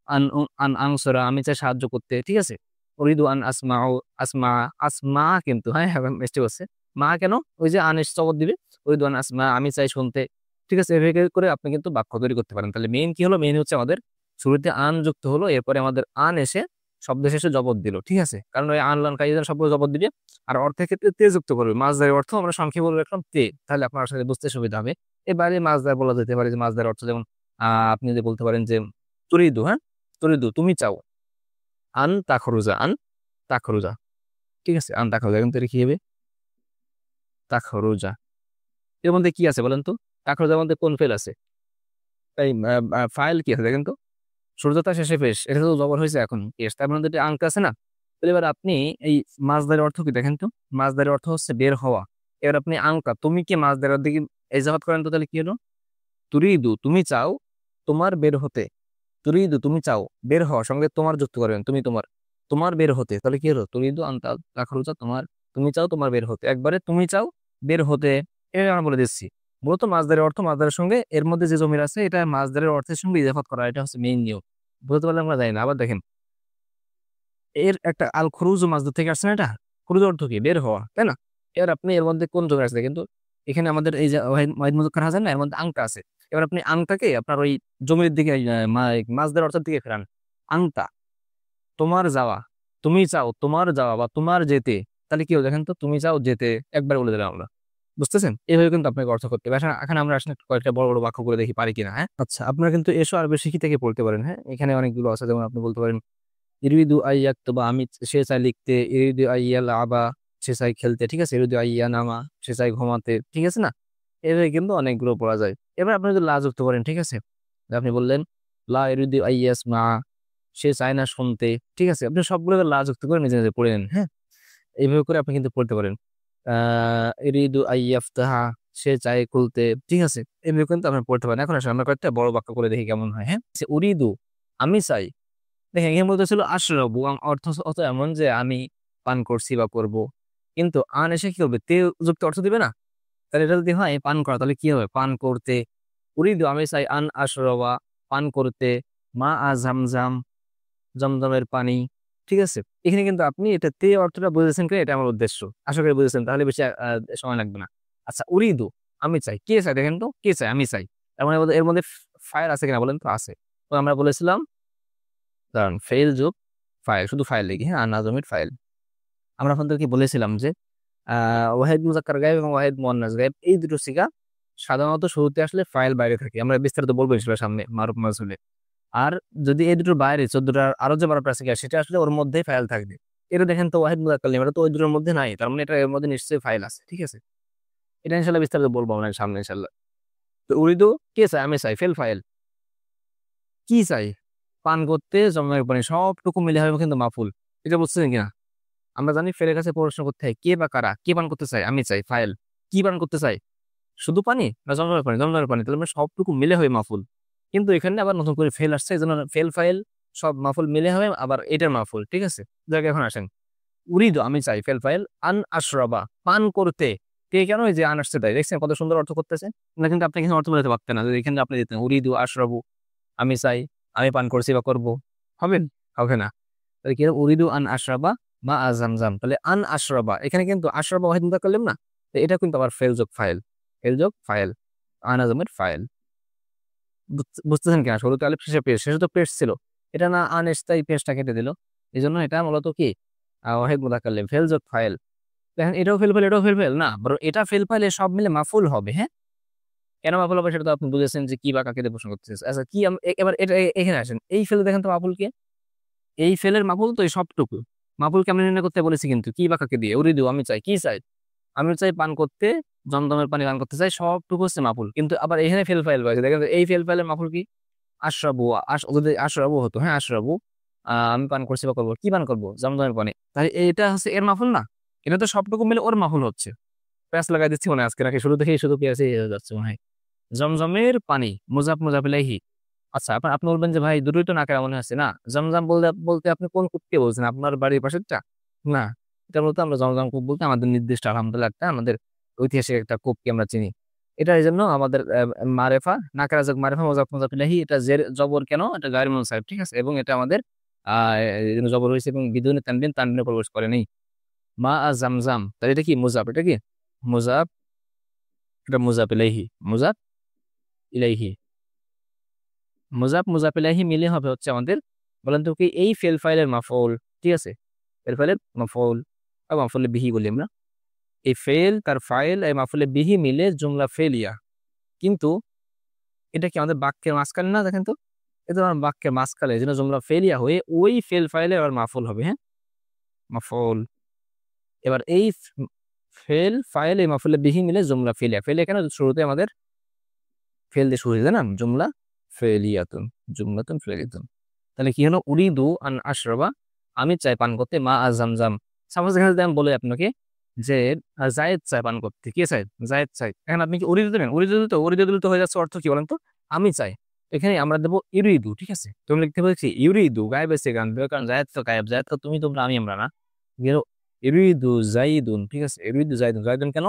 আন আন আনসুরা আমি চাই সাহায্য করতে। ঠিক আছে, উরিদু আন আসমাউ, আসমা, আসমা কিন্তু হ্যাঁ হ্যাঁ মিস্টেক হচ্ছে, মা কেন, ওই যে আনিস জবাব দিবে, ওই দোয়ান আসমা আমি চাই শুনতে। ঠিক আছে, এভাবে করে আপনি কিন্তু বাক্য তৈরি করতে পারেন। তাহলে মেইন কি হলো, মেইন হচ্ছে আমাদের শুরুতে আন যুক্ত হলো, এরপরে আমাদের আন এসে শব্দ শেষে জবর দিল, ঠিক আছে, কারণ ওই আন লান কাইদান সব জবর দিবে। আর অর্থের ক্ষেত্রে তে যুক্ত করবে, মাছদারের অর্থ আমরা সংক্ষেপে বলে রাখলাম তে, তাহলে আপনার আসলে বুঝতে সুবিধা হবে। এবারে মাছদার বলা যেতে পারে যে মাছদার অর্থ যেমন আপনি যদি বলতে পারেন যে তুরিদু, হ্যাঁ তুরিদু তুমি চাও, আন তাখরুজা, আন তাখরুজা, ঠিক আছে, আন তাখরুজা, কিন্তু এটা কি হবে তাখরুজা। এর মধ্যে কি আছে বলেন তো, তাখরুজার মধ্যে কোন ফেল আছে, তাই ফাইল কি আছে দেখেন তো, সূর্যতা শেষে পেশ, এটা তো জবর হয়েছে এখন পেশ, তার মধ্যে একটা আঙ্ক আছে না। তাহলে এবার আপনি এই মাছদারের অর্থ কি দেখেন তো, মাছদারের অর্থ হচ্ছে বের হওয়া। এবার আপনি আঙ্কা তুমি কি মাছদারের দিকে এজাহাত করেন তো, তাহলে কি হলো, তুরিদু তুমি চাও তোমার বের হতে, তুরিদু তুমি চাও বের হওয়া, সঙ্গে তোমার যুক্ত করবেন, তুমি তোমার, তোমার বের হতে, তাহলে কি হলো তুরিদু আনতা তাখরুজা, তোমার তুমি চাও তোমার বের হতে, একবারে তুমি চাও বের হতে। এটা আমরা বলে দিচ্ছি, মূলত মাছদারের অর্থ মাছদারের সঙ্গে এর মধ্যে যে জমির আছে এটা মাছদারের অর্থের সঙ্গে ইজাফাত করা, এটা হচ্ছে মেইন নিয়ম। বুঝতে পারলে আমরা জানি না। আবার দেখেন এর একটা আল খরুজ মাছদার থেকে আসছে না, এটা খরুজ অর্থ কি বের হওয়া, তাই না। এবার আপনি এর মধ্যে কোন জমি আছে, কিন্তু এখানে আমাদের এই যে ওয়াহিদ মুজাক্কার হাসান না, এর মধ্যে আংটা আছে। এবার আপনি আংটাকে আপনার ওই জমির দিকে মাছদের অর্থের দিকে ফেরান, আংটা তোমার যাওয়া, তুমি চাও তোমার যাওয়া বা তোমার যেতে, তাহলে কি হবে দেখেন তো, তুমি চাও যেতে, একবার বলে দিলাম আমরা, বুঝতেছেন, এইভাবে কিন্তু আপনাকে অর্থ করতে হবে। এখন আমরা আসলে কয়েকটা বড় বড় বাক্য করে দেখি পারি কিনা, হ্যাঁ। আচ্ছা, আপনারা কিন্তু এসো আর বেশি কি থেকে পড়তে পারেন, হ্যাঁ, এখানে অনেকগুলো আছে, যেমন আপনি বলতে পারেন ইরিদু আইয়াক্তুবা, আমি সে চাই লিখতে, ইরিদু আইয়াল আবা, সে চাই খেলতে, ঠিক আছে, ইরিদু আইয়া নামা, সে চাই ঘুমাতে, ঠিক আছে না। এভাবে কিন্তু অনেকগুলো পড়া যায়। এবার আপনি যদি লা যুক্ত করেন, ঠিক আছে, আপনি বললেন লা ইরিদু আইয়াস মা, সে চায় না শুনতে, ঠিক আছে, আপনি সবগুলো লা যুক্ত করে নিজে নিজে পড়ে নেন, হ্যাঁ, এইভাবে করে আপনি কিন্তু পড়তে পারেন। ইরিদু আইয়াফতাহা, সে চায় খুলতে, ঠিক আছে, এভাবে কিন্তু আপনি পড়তে পারেন। এখন আসলে আমরা কয়েকটা বড় বাক্য করে দেখি কেমন হয়, হ্যাঁ। উরিদু আমি চাই, দেখেন এখানে বলতেছিল আশরাবু, অর্থ অর্থ এমন যে আমি পান করছি বা করব, কিন্তু আন এসে কি হবে, তে যুক্ত অর্থ দিবে না। তাহলে এটা যদি হয় পান করা, তাহলে কি হবে পান করতে, উরিদু আমি চাই আন আশরাবা, পান করতে, মা আ জামজাম, জমজমের পানি, ঠিক আছে। এখানে কিন্তু আপনি এটা তে অর্থটা বুঝেছেন কিনা, এটা আমার উদ্দেশ্য, আশা করি বুঝেছেন, তাহলে বেশি সময় লাগবে না। আচ্ছা, উরিদু আমি চাই, কে চাই দেখেন তো, কে চাই, আমি চাই, তার মানে এর মধ্যে ফায়ার আছে কিনা বলেন তো, আছে। তো আমরা বলেছিলাম কারণ ফেল যোগ ফাইল, শুধু ফাইল লিখি, হ্যাঁ, নাজমের ফাইল। আমরা আপনাদেরকে বলেছিলাম যে ওয়াহিদ মুজাক্কার গায়েব এবং ওয়াহিদ মুয়ান্নাস গায়েব এই দুটো সিগা সাধারণত শুরুতে আসলে ফাইল বাইরে থাকে, আমরা বিস্তারিত বলবো ইনশাআল্লাহ সামনে মারুফ মাজহুলে। আর যদি এই দুটোর বাইরে 14টার আরো যে 12টা সিগা, সেটা আসলে ওর মধ্যেই ফাইল থাকবে। এটা দেখেন তো ওয়াহিদ মুজাক্কার লিম, এটা তো ওই দুটোর মধ্যে নাই, তার মানে এটা এর মধ্যে নিশ্চয়ই ফাইল আছে, ঠিক আছে। এটা ইনশাআল্লাহ বিস্তারিত বলবো আমরা সামনে ইনশাআল্লাহ। তো উরিদু কে চাই, আমি চাই, ফেল ফাইল, কি চাই, পান করতে জমের পানি, সবটুকু মিলে হবে কিন্তু মাফুল। এটা বুঝছেন কিনা। আমরা জানি ফেলের কাছে প্রশ্ন করতে হয় কে বা কারা, কে পান করতে চাই, আমি চাই, ফাইল কি পান করতে চাই, শুধু পানি না জমজমের পানি, জমজমের পানি, তাহলে মানে সবটুকু মিলে হবে মাফুল। কিন্তু এখানে আবার নতুন করে ফেল আসছে, এই জন্য ফেল ফাইল সব মাফুল মিলে হবে আবার এটার মাফুল, ঠিক আছে। যাকে এখন আসেন, উরিদু আমি চাই, ফেল ফাইল, আন আশরাবা পান করতে, কে কেন এই যে আন আসছে তাই, দেখছেন কত সুন্দর অর্থ করতেছে না, কিন্তু আপনি এখানে অর্থ বলতে পারতেন না যদি এখানে আপনি দিতেন উরিদু আশরাবু, আমি চাই, আমি পান করছি বা করবো, হবেন, হবে না। তাহলে কি হবে? উরিদু আন আশরাবা মা আজামজাম, তাহলে আন আশরাবা, এখানে কিন্তু আশরাবা ওয়াহিদ মুতাকাল্লিম করলাম না, তো এটা কিন্তু আবার ফেল যোগ ফাইল, ফেল যোগ ফাইল, আন আজমের ফাইল। বুঝতেছেন কিনা, শুরুতে আলিফ শেষে পেশ, শেষে তো পেশ ছিল, এটা না আন এসতাই পেশটা কেটে দিল, এই জন্য এটা মূলত কি ওয়াহিদ মুতাকাল্লিম, ফেল যোগ ফাইল। দেখেন এটাও ফেল ফাইল, এটাও ফেল ফাইল না, বরং এটা ফেল ফাইলে সব মিলে মাফুল হবে, হ্যাঁ। কেন মাফুল হবে সেটা তো আপনি বুঝেছেন যে কি বা কাকে দিয়ে প্রশ্ন করতেছে। আচ্ছা কি এবার এটা এখানে আসেন, এই ফেলে দেখেন তো মাফুল কে, এই ফেলের মাফুল তো এই সবটুকু, মাফুল কেমন নির্ণয় করতে বলেছি, কিন্তু কি বা কাকে দিয়ে, উরিদু আমি চাই, কি চাই, আমি চাই পান করতে, জমজমের পানি পান করতে চাই, সবটুকু হচ্ছে মাফুল। কিন্তু আবার এখানে ফেল ফাইল পাইছে, দেখেন তো এই ফেল ফাইলের মাফুল কি, আশরাবু, যদি আশরাবু হতো, হ্যাঁ আশরাবু, আমি পান করছি বা করবো, কি পান করবো, জমজমের পানি, তাহলে এটা হচ্ছে এর মাফুল না, এটা তো সবটুকু মিলে ওর মাফুল হচ্ছে। প্যাঁচ লাগাই দিচ্ছি মনে হয় আজকে, নাকি শুরু থেকেই শুধু পেঁয়াজই হয়ে যাচ্ছে মনে হয়। জমজমের পানি, মুজাফ মুজাফ ইলাইহি। আচ্ছা, আপনি বলবেন যে ভাই দুটোই তো নাকেরা মনে হচ্ছে না, জমজম বলতে বলতে আপনি কোন কূপকে বলছেন, আপনার বাড়ির পাশেরটা না, এটা বলতে আমরা জমজম কূপ বলতে আমাদের নির্দিষ্ট আলহামদুলিল্লাহ একটা আমাদের ঐতিহাসিক একটা কূপকে আমরা চিনি। এটা এই জন্য আমাদের মারেফা, নাকেরা যোগ মারেফা, মুজাফ মুজাফ ইলাইহি, এটা জের জবর কেন, এটা গায়র মুনসারিফ, ঠিক আছে, এবং এটা আমাদের এই জন্য জবর হয়েছে এবং বিদুনে তানবিন, তানবিনে প্রবেশ করে নেই। মা আ জামজাম, তাহলে এটা কি মুজাফ, এটা কি মুজাফ, এটা মুজাফ ইলাইহি, মুজাফ ইলাইহি, মুজাফ ইলাইহি মিলে হবে হচ্ছে আমাদের, বলেন তো কি এই ফেল ফাইলের মাফউল, ঠিক আছে, ফেল ফাইলের মাফউল বা মাফউলে বিহি বলি আমরা। এই ফেল তার ফাইল এই মাফউলে বিহি মিলে জুমলা ফেলিয়া, কিন্তু এটা কি আমাদের বাক্যের মাঝখানে না, দেখেন তো, এটা আমার বাক্যের মাঝখানে, এই জন্য জুমলা ফেলিয়া হয়ে ওই ফেল ফাইলে আবার মাফউল হবে, হ্যাঁ, মাফউল। এবার এই ফেল ফাইল এই মাফউলে বিহি মিলে জুমলা ফেলিয়া, ফেল এখানে শুরুতে আমাদের ফেল দিয়ে শুরু হয়েছে না, জুমলা ফেলিয়াতুন, জুমলাতুন ফেলিয়াতুন। তাহলে কি হলো, উরিদু আন আশরাবা, আমি চাই পান করতে, মা আজামজাম। সাপোজ এখানে যদি আমি বলি আপনাকে যে জায়েদ চাই পান করতে, কে চাই, জায়েদ চাই, এখন আপনি কি উরিদু দেবেন, উরিদু দিলে তো, উরিদু দিলে তো হয়ে যাচ্ছে অর্থ কি বলেন তো, আমি চাই। এখানে আমরা দেবো ইউরিদু, ঠিক আছে, তুমি লিখতে বলছি ইউরিদু, গায়েব এসে গান দেবে, কারণ জায়েদ তো গায়েব, জায়েদ তো তুমি তোমরা আমি আমরা না, গেল ইউরিদু জাইদুন, ঠিক আছে, ইউরিদু জাইদুন, জাইদুন কেন,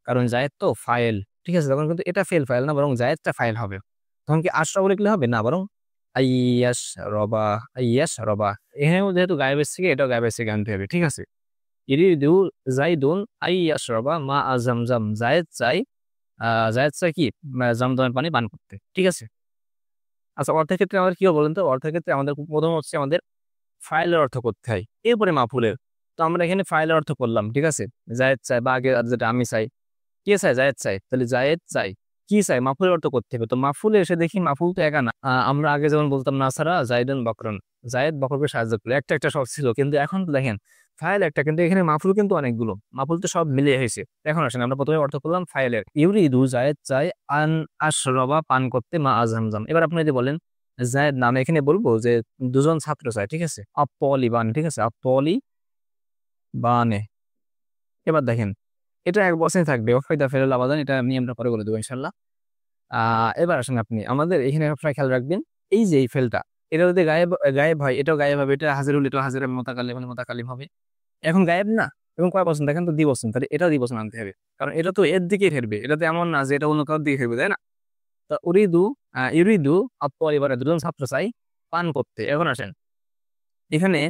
কারণ জায়েদ তো ফাইল, ঠিক আছে, তখন কিন্তু এটা ফেল ফাইল না, বরং জায়েদটা ফাইল হবে। তখন কি আশরাবু লিখলে হবে না, বরং আইয়াস রবা, আইয়াস রবা, এখানেও যেহেতু গায়েবের থেকে এটাও গায়েবের থেকে আনতে হবে, ঠিক আছে। ইরিদু জাইদুন আইয়াস রবা মা আজামজাম, জায়েদ চাই, জায়েদ চাই কি, জমজমের পানি পান করতে, ঠিক আছে। আচ্ছা, অর্থের ক্ষেত্রে আমাদের কি হবে বলেন তো, অর্থের ক্ষেত্রে আমাদের প্রথম হচ্ছে আমাদের ফাইলের অর্থ করতে হয়, এরপরে মাফুলের। তো আমরা এখানে ফাইলের অর্থ করলাম, ঠিক আছে, জায়েদ চাই, বা আগে যেটা আমি চাই, কে চাই, জায়েদ চাই, তাহলে জায়েদ চাই কি চাই, মাফুলের অর্থ করতে হবে। তো মাফুলে এসে দেখি মাফুল তো একা না, আমরা আগে যেমন বলতাম নাসারা জাইদুন বকরন, জায়েদ বকরকে সাহায্য করলো, একটা একটা সব ছিল, কিন্তু এখন তো দেখেন ফাইল একটা, কিন্তু এখানে মাফুল কিন্তু অনেকগুলো, মাফুল তো সব মিলে হয়েছে। এখন আসেন আমরা প্রথমে অর্থ করলাম ফাইলের, ইউরিদু জায়েদ চাই আন আশরাবা পান করতে মা আজহামজাম। এবার আপনি যদি বলেন জায়েদ নামে, এখানে বলবো যে দুজন ছাত্র চাই, ঠিক আছে, আপলি বান, ঠিক আছে, আপলি বানে। এবার দেখেন এটা এক বছরই থাকবে, ওয়াফাইদা ফেরুল আবাদান, এটা নিয়ে আমরা পরে বলে দেবো ইনশাল্লাহ। এবার আসেন আপনি আমাদের এখানে আপনারা খেয়াল রাখবেন, এই যে এই ফেলটা, এটা যদি গায়েব গায়েব হয়, এটাও গায়েব হবে, এটা হাজির হলে এটাও হাজির হবে, মোতাকাল্লিম হলে মোতাকাল্লিম হবে। এখন গায়েব না, এবং কয় বছর দেখেন তো, দ্বিবচন, তাহলে এটাও দ্বিবচন আনতে হবে, কারণ এটা তো এর দিকে ফেরবে, এটা তো এমন না যে এটা অন্য কারোর দিকে ফেরবে, তাই না। তা উরিদু ইউরিদু পরিবারে দুজন ছাত্র চাই পান করতে। এখন আসেন এখানে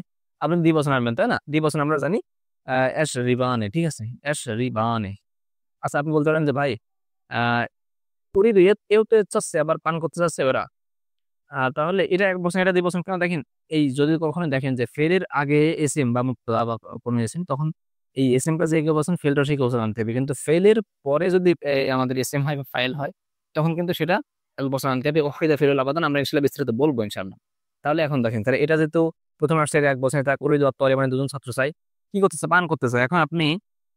আপনি দ্বিবচন আনবেন, তাই না, দ্বিবচন আমরা জানি এস রিবানে, ঠিক আছে, এস রিবানে। আচ্ছা, আপনি বলতে পারেন যে ভাই উরিদু এও তো চাচ্ছে, আবার পান করতে চাচ্ছে ওরা, তাহলে এটা এক বছর এটা 2 বছর কেন, দেখেন এই যদি কখনো দেখেন যে ফেলের আগে এসএম বা মুক্তা বা কোনো এসএম, তখন এই এসএম টা যে এক বছর ফেলটা সেই বছর আনতে হবে, কিন্তু ফেলের পরে যদি আমাদের এসএম হয় বা ফাইল হয়, তখন কিন্তু সেটা 1 বছর আনতে হবে। ওয়াহিদা ফেরুল আবাদান আমরা ইনশাল্লাহ বিস্তারিত বলবো ইনশাল্লাহ। তাহলে এখন দেখেন, তাহলে এটা যেহেতু প্রথম আসছে 1 বছর, তাক উড়ে যাওয়ার পরে মানে দুজন ছাত্র চাই কি করতেছে, পান করতেছে। এখন আপনি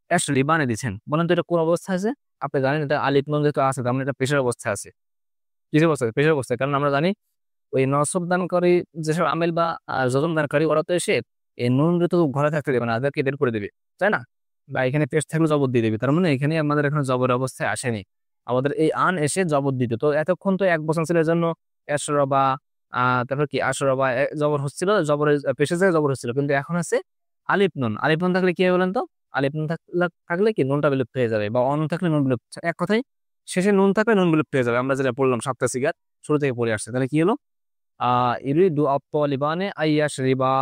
অ্যাকচুয়ালি বানিয়ে দিচ্ছেন, বলেন তো এটা কোন অবস্থা আছে, আপনি জানেন এটা আলিফ নুন যেহেতু আছে, তার মানে এটা পেশার অবস্থা আছে, কিসের অবস্থা, পেশার অবস্থা, কারণ আমরা জানি ওই নসব দানকারী যেসব আমেল বা যজম দানকারী, ওরা তো এসে এই নুন যেহেতু ঘরে থাকতে দেবে না, তাদেরকে বের করে দেবে, তাই না, বা এখানে পেশ থাকলে জবর দিয়ে দেবে, তার মানে এখানে আমাদের এখন জবর অবস্থায় আসেনি, আমাদের এই আন এসে জবর দিত। তো এতক্ষণ তো 1 বছর ছিল, এর জন্য এসরবা তারপর কি আশরবা জবর হচ্ছিল, জবরের পেশে যায় জবর হচ্ছিল, কিন্তু এখন আছে আলিফ নুন। আলিফ নুন থাকলে কি হবে বলেন তো, আলিফ নুন থাকলে কি নুনটা বিলুপ্ত হয়ে যাবে, বা অন থাকলে নুন বিলুপ্ত, এক কথায় শেষে নুন থাকলে নুন বিলুপ্ত হয়ে যাবে, আমরা যেটা পড়লাম সাতটা সিগার শুরু থেকে পড়ে আসছে। তাহলে কি হলো, ইরিদু আত্তালিবানে আইয়াশ রিবা,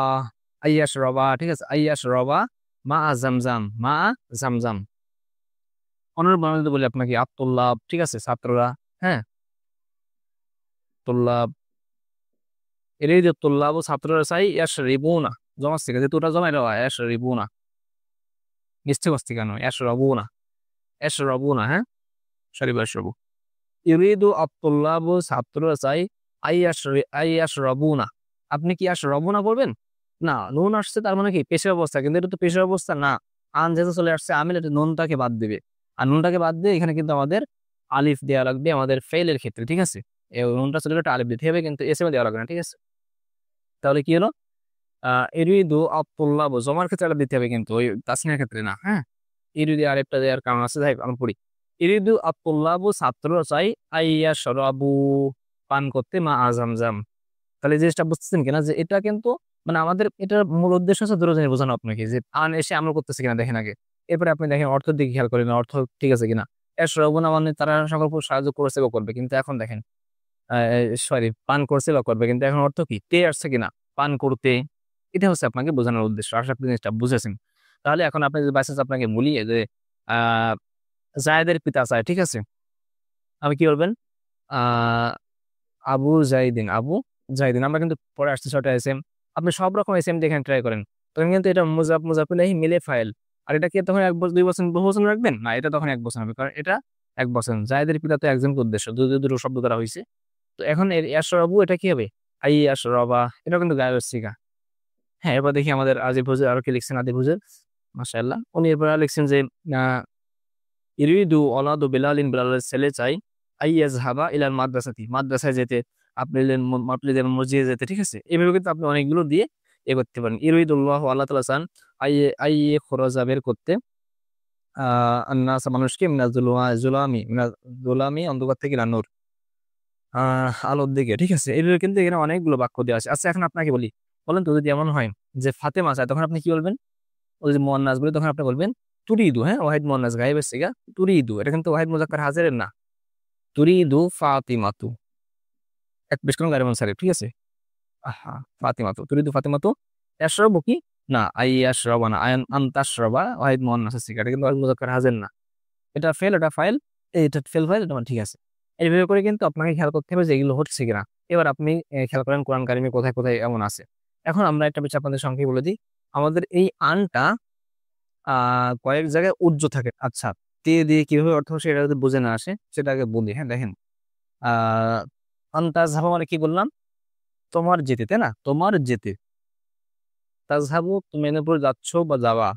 আইয়াশ রবা, ঠিক আছে, আইয়াশ রবা মা জামজাম, মা জামজাম। অনুরূপ আমি যদি বলি আপনাকে আত্তুল্লাব, ঠিক আছে, ছাত্ররা, হ্যাঁ, তুল্লাব, ইরিদু তুল্লাব ছাত্ররা চাই ইয়াশ রিবুনা, জমা থেকে যেহেতু ওটা জমা, এটা ইয়াশ রিবুনা, মিষ্টি কস্তি কেন, ইয়াশ রবুনা, ইয়াশ রবুনা, হ্যাঁ, সরি বাস রবু। ইরিদু আত্তুল্লাব ছাত্ররা চাই আইয়াশ রবুনা, আপনি কি আশ রবুনা করবেন না, নুন আসছে তার মানে কি পেশের অবস্থা, কিন্তু এটা তো পেশের অবস্থা না, আন যেহেতু চলে আসছে আমিল, এটা নুনটাকে বাদ দিবে, আর নুনটাকে বাদ দিয়ে এখানে কিন্তু আমাদের আলিফ দেওয়া লাগবে আমাদের ফেলের ক্ষেত্রে, ঠিক আছে, এই নুনটা চলে গেলে একটা আলিফ দিতে হবে, কিন্তু এসএমএ দেওয়া লাগবে না, ঠিক আছে। তাহলে কি হলো, ইরিদু আত্তুল্লাব জমার ক্ষেত্রে আলিফ দিতে হবে, কিন্তু ওই তাসনিয়ার ক্ষেত্রে না, হ্যাঁ, ইরিদু আলিফটা দেওয়ার কারণ আছে, যাই হোক, আমি পড়ি, ইরিদু আত্তুল্লাবু ছাত্ররা চাই আইয়াশ রাবু পান করতে মা আজামজাম। তাহলে এই জিনিসটা বুঝতেছেন কিনা, যে এটা কিন্তু মানে আমাদের এটার মূল উদ্দেশ্য হচ্ছে দুটো জিনিস বোঝানো আপনাকে, যে আন এসে আমল করতেছে কিনা দেখেন আগে, এরপরে আপনি দেখেন অর্থের দিকে খেয়াল করেন অর্থ ঠিক আছে কিনা। এর শ্রবণা মানে তারা সকল সাহায্য করেছে বা করবে, কিন্তু এখন দেখেন সরি পান করছে বা করবে, কিন্তু এখন অর্থ কি তে আসছে কিনা, পান করতে, এটা হচ্ছে আপনাকে বোঝানোর উদ্দেশ্য। আশা করি জিনিসটা বুঝেছেন। তাহলে এখন আপনি যদি বাইসেন্স আপনাকে বলিয়ে যে আহ জায়েদের পিতা চায়, ঠিক আছে, আপনি কি করবেন, আহ আবু জাইদিন, আবু জাইদিন। আমরা কিন্তু পরে আসতে ছয়টা এসএম, আপনি সব রকম এসএম দিয়ে এখানে ট্রাই করেন, তখন কিন্তু এটা মুজাফ মুজাফিলাহি মিলে ফাইল। আর এটা কি তখন 1 বছর 2 বছর বহু বছর রাখবেন না, এটা তখন 1 বছর হবে, কারণ এটা 1 বছর। জায়দের পিতা তো একজন উদ্দেশ্য, দুটো দুটো শব্দ দ্বারা হয়েছে। তো এখন এর ইয়াশরাবু এটা কি হবে, আই ইয়াশরাবা, এটা কিন্তু গায়েবের সিগা। হ্যাঁ, এবার দেখি আমাদের আজিব হুজুর আরো কি লিখছেন। আদিব হুজুর মাশাআল্লাহ, উনি এরপর লিখছেন যে ইরিদু ওলাদু বিলালিন, বিলালের ছেলে চাই আইয়াজহাবা ইলাল মাদ্রাসাতি, মাদ্রাসায় যেতে, আপনি যেমন মসজিদে যেতে, ঠিক আছে। এইভাবে কিন্তু আপনি অনেকগুলো দিয়ে করতে পারেন। ইরিদুল্লাহ, আল্লাহ তাআলা চান, আই খোরাজা বের করতে, আন্নাস মানুষকে, জুলামি অন্ধকার থেকে নূর, আলোর দিকে, ঠিক আছে। এইভাবে কিন্তু এখানে অনেকগুলো বাক্য দেওয়া আছে। আচ্ছা এখন আপনাকে বলি, বলেন তো যদি এমন হয় যে ফাতেমা চায়, তখন আপনি কি বলবেন? ওই যে মুয়ান্নাস বলে, তখন আপনি বলবেন তুরিদু। হ্যাঁ, ওয়াহিদ মুয়ান্নাস গায়েবের সিগা, তুরিদু, এটা কিন্তু ওয়াহিদ মুজাক্কার হাজিরের না। তুরিদু ফাতিমাতু, এক বেশ কোন গায়ের সারিফ, ঠিক আছে। আহা, ফাতিমাতু, তুরিদু ফাতিমাতু, ইয়াশরাবু কি না, আই ইয়াশরাবা না, আয়ান আনতাশরাবা, ওয়াহিদ মুয়ান্নাসের সিগা, এটা কিন্তু ওয়াহিদ মুজাক্কার হাজির না। এটা ফেল, এটা ফাইল, এটা ফেল ফাইল, এটা ঠিক আছে। এইভাবে করে কিন্তু আপনাকে খেয়াল করতে হবে যে এগুলো হচ্ছে কিনা। এবার আপনি খেয়াল করেন কোরআন কারিমে কোথায় কোথায় এমন আছে। এখন আমরা একটা বিষয় আপনাদের সংক্ষেপে বলে দিই। আমাদের এই আনটা কয়েক জায়গায় উজ্জ থাকে। আচ্ছা, তে দিয়ে কিভাবে অর্থ সেটা যদি বুঝে না আসে, সেটা আগে বলি। হ্যাঁ দেখেন, আহ আন্তাজহাবা মানে কি বললাম, তোমার যেতে, তাই না, তোমার যেতে। তাজহাবু তুমি এর উপর যাচ্ছ বা যাওয়া,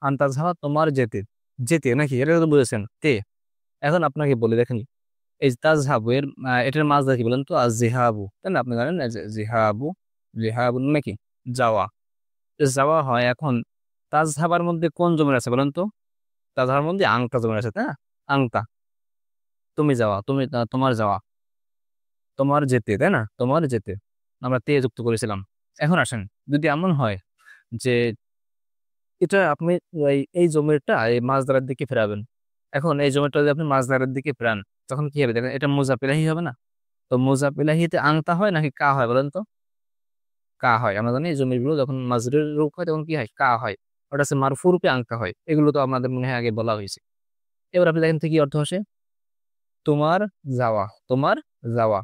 আন্তাজহাবা তোমার যেতে, যেতে নাকি, এটা তো বুঝেছেন তে। এখন আপনাকে বলি, দেখেন এই তাজহাবু এর এটার মাঝে কি বলেন তো, জিহাবু, তাই না, আপনি জানেন না যে জিহাবু, জিহাবু নাকি যাওয়া, যাওয়া হয়। এখন তাজহাবার মধ্যে কোন জমির আছে বলেন তো? তাজহাবার মধ্যে আংটা জমির আছে, তাই না, আংটা। তুমি যাওয়া, তুমি তোমার যাওয়া, তোমার যেতে, তাই না, তোমার যেতে, আমরা তে যুক্ত করেছিলাম। এখন আসেন, যদি এমন হয় যে এটা আপনি এই জমিটা এই মাছধরার দিকে ফেরাবেন, এখন এই জমিটা যদি আপনি মাছধরার দিকে ফেরান, তখন কি হবে দেখেন, এটা মুজাফিলাহি হবে না? তো মুজাফিলাহিতে আংতা হয় নাকি কা হয় বলেন তো? কা হয়। আমরা জানি এই জমিগুলো যখন মাজরুর রূপ হয় তখন কি হয়, কা হয়। ওটা হচ্ছে মারফু রূপে আংকা হয়, এগুলো তো আমাদের মনে হয় আগে বলা হয়েছে। এবার আপনি দেখেন তো কি অর্থ আসে, তোমার যাওয়া, তোমার যাওয়া।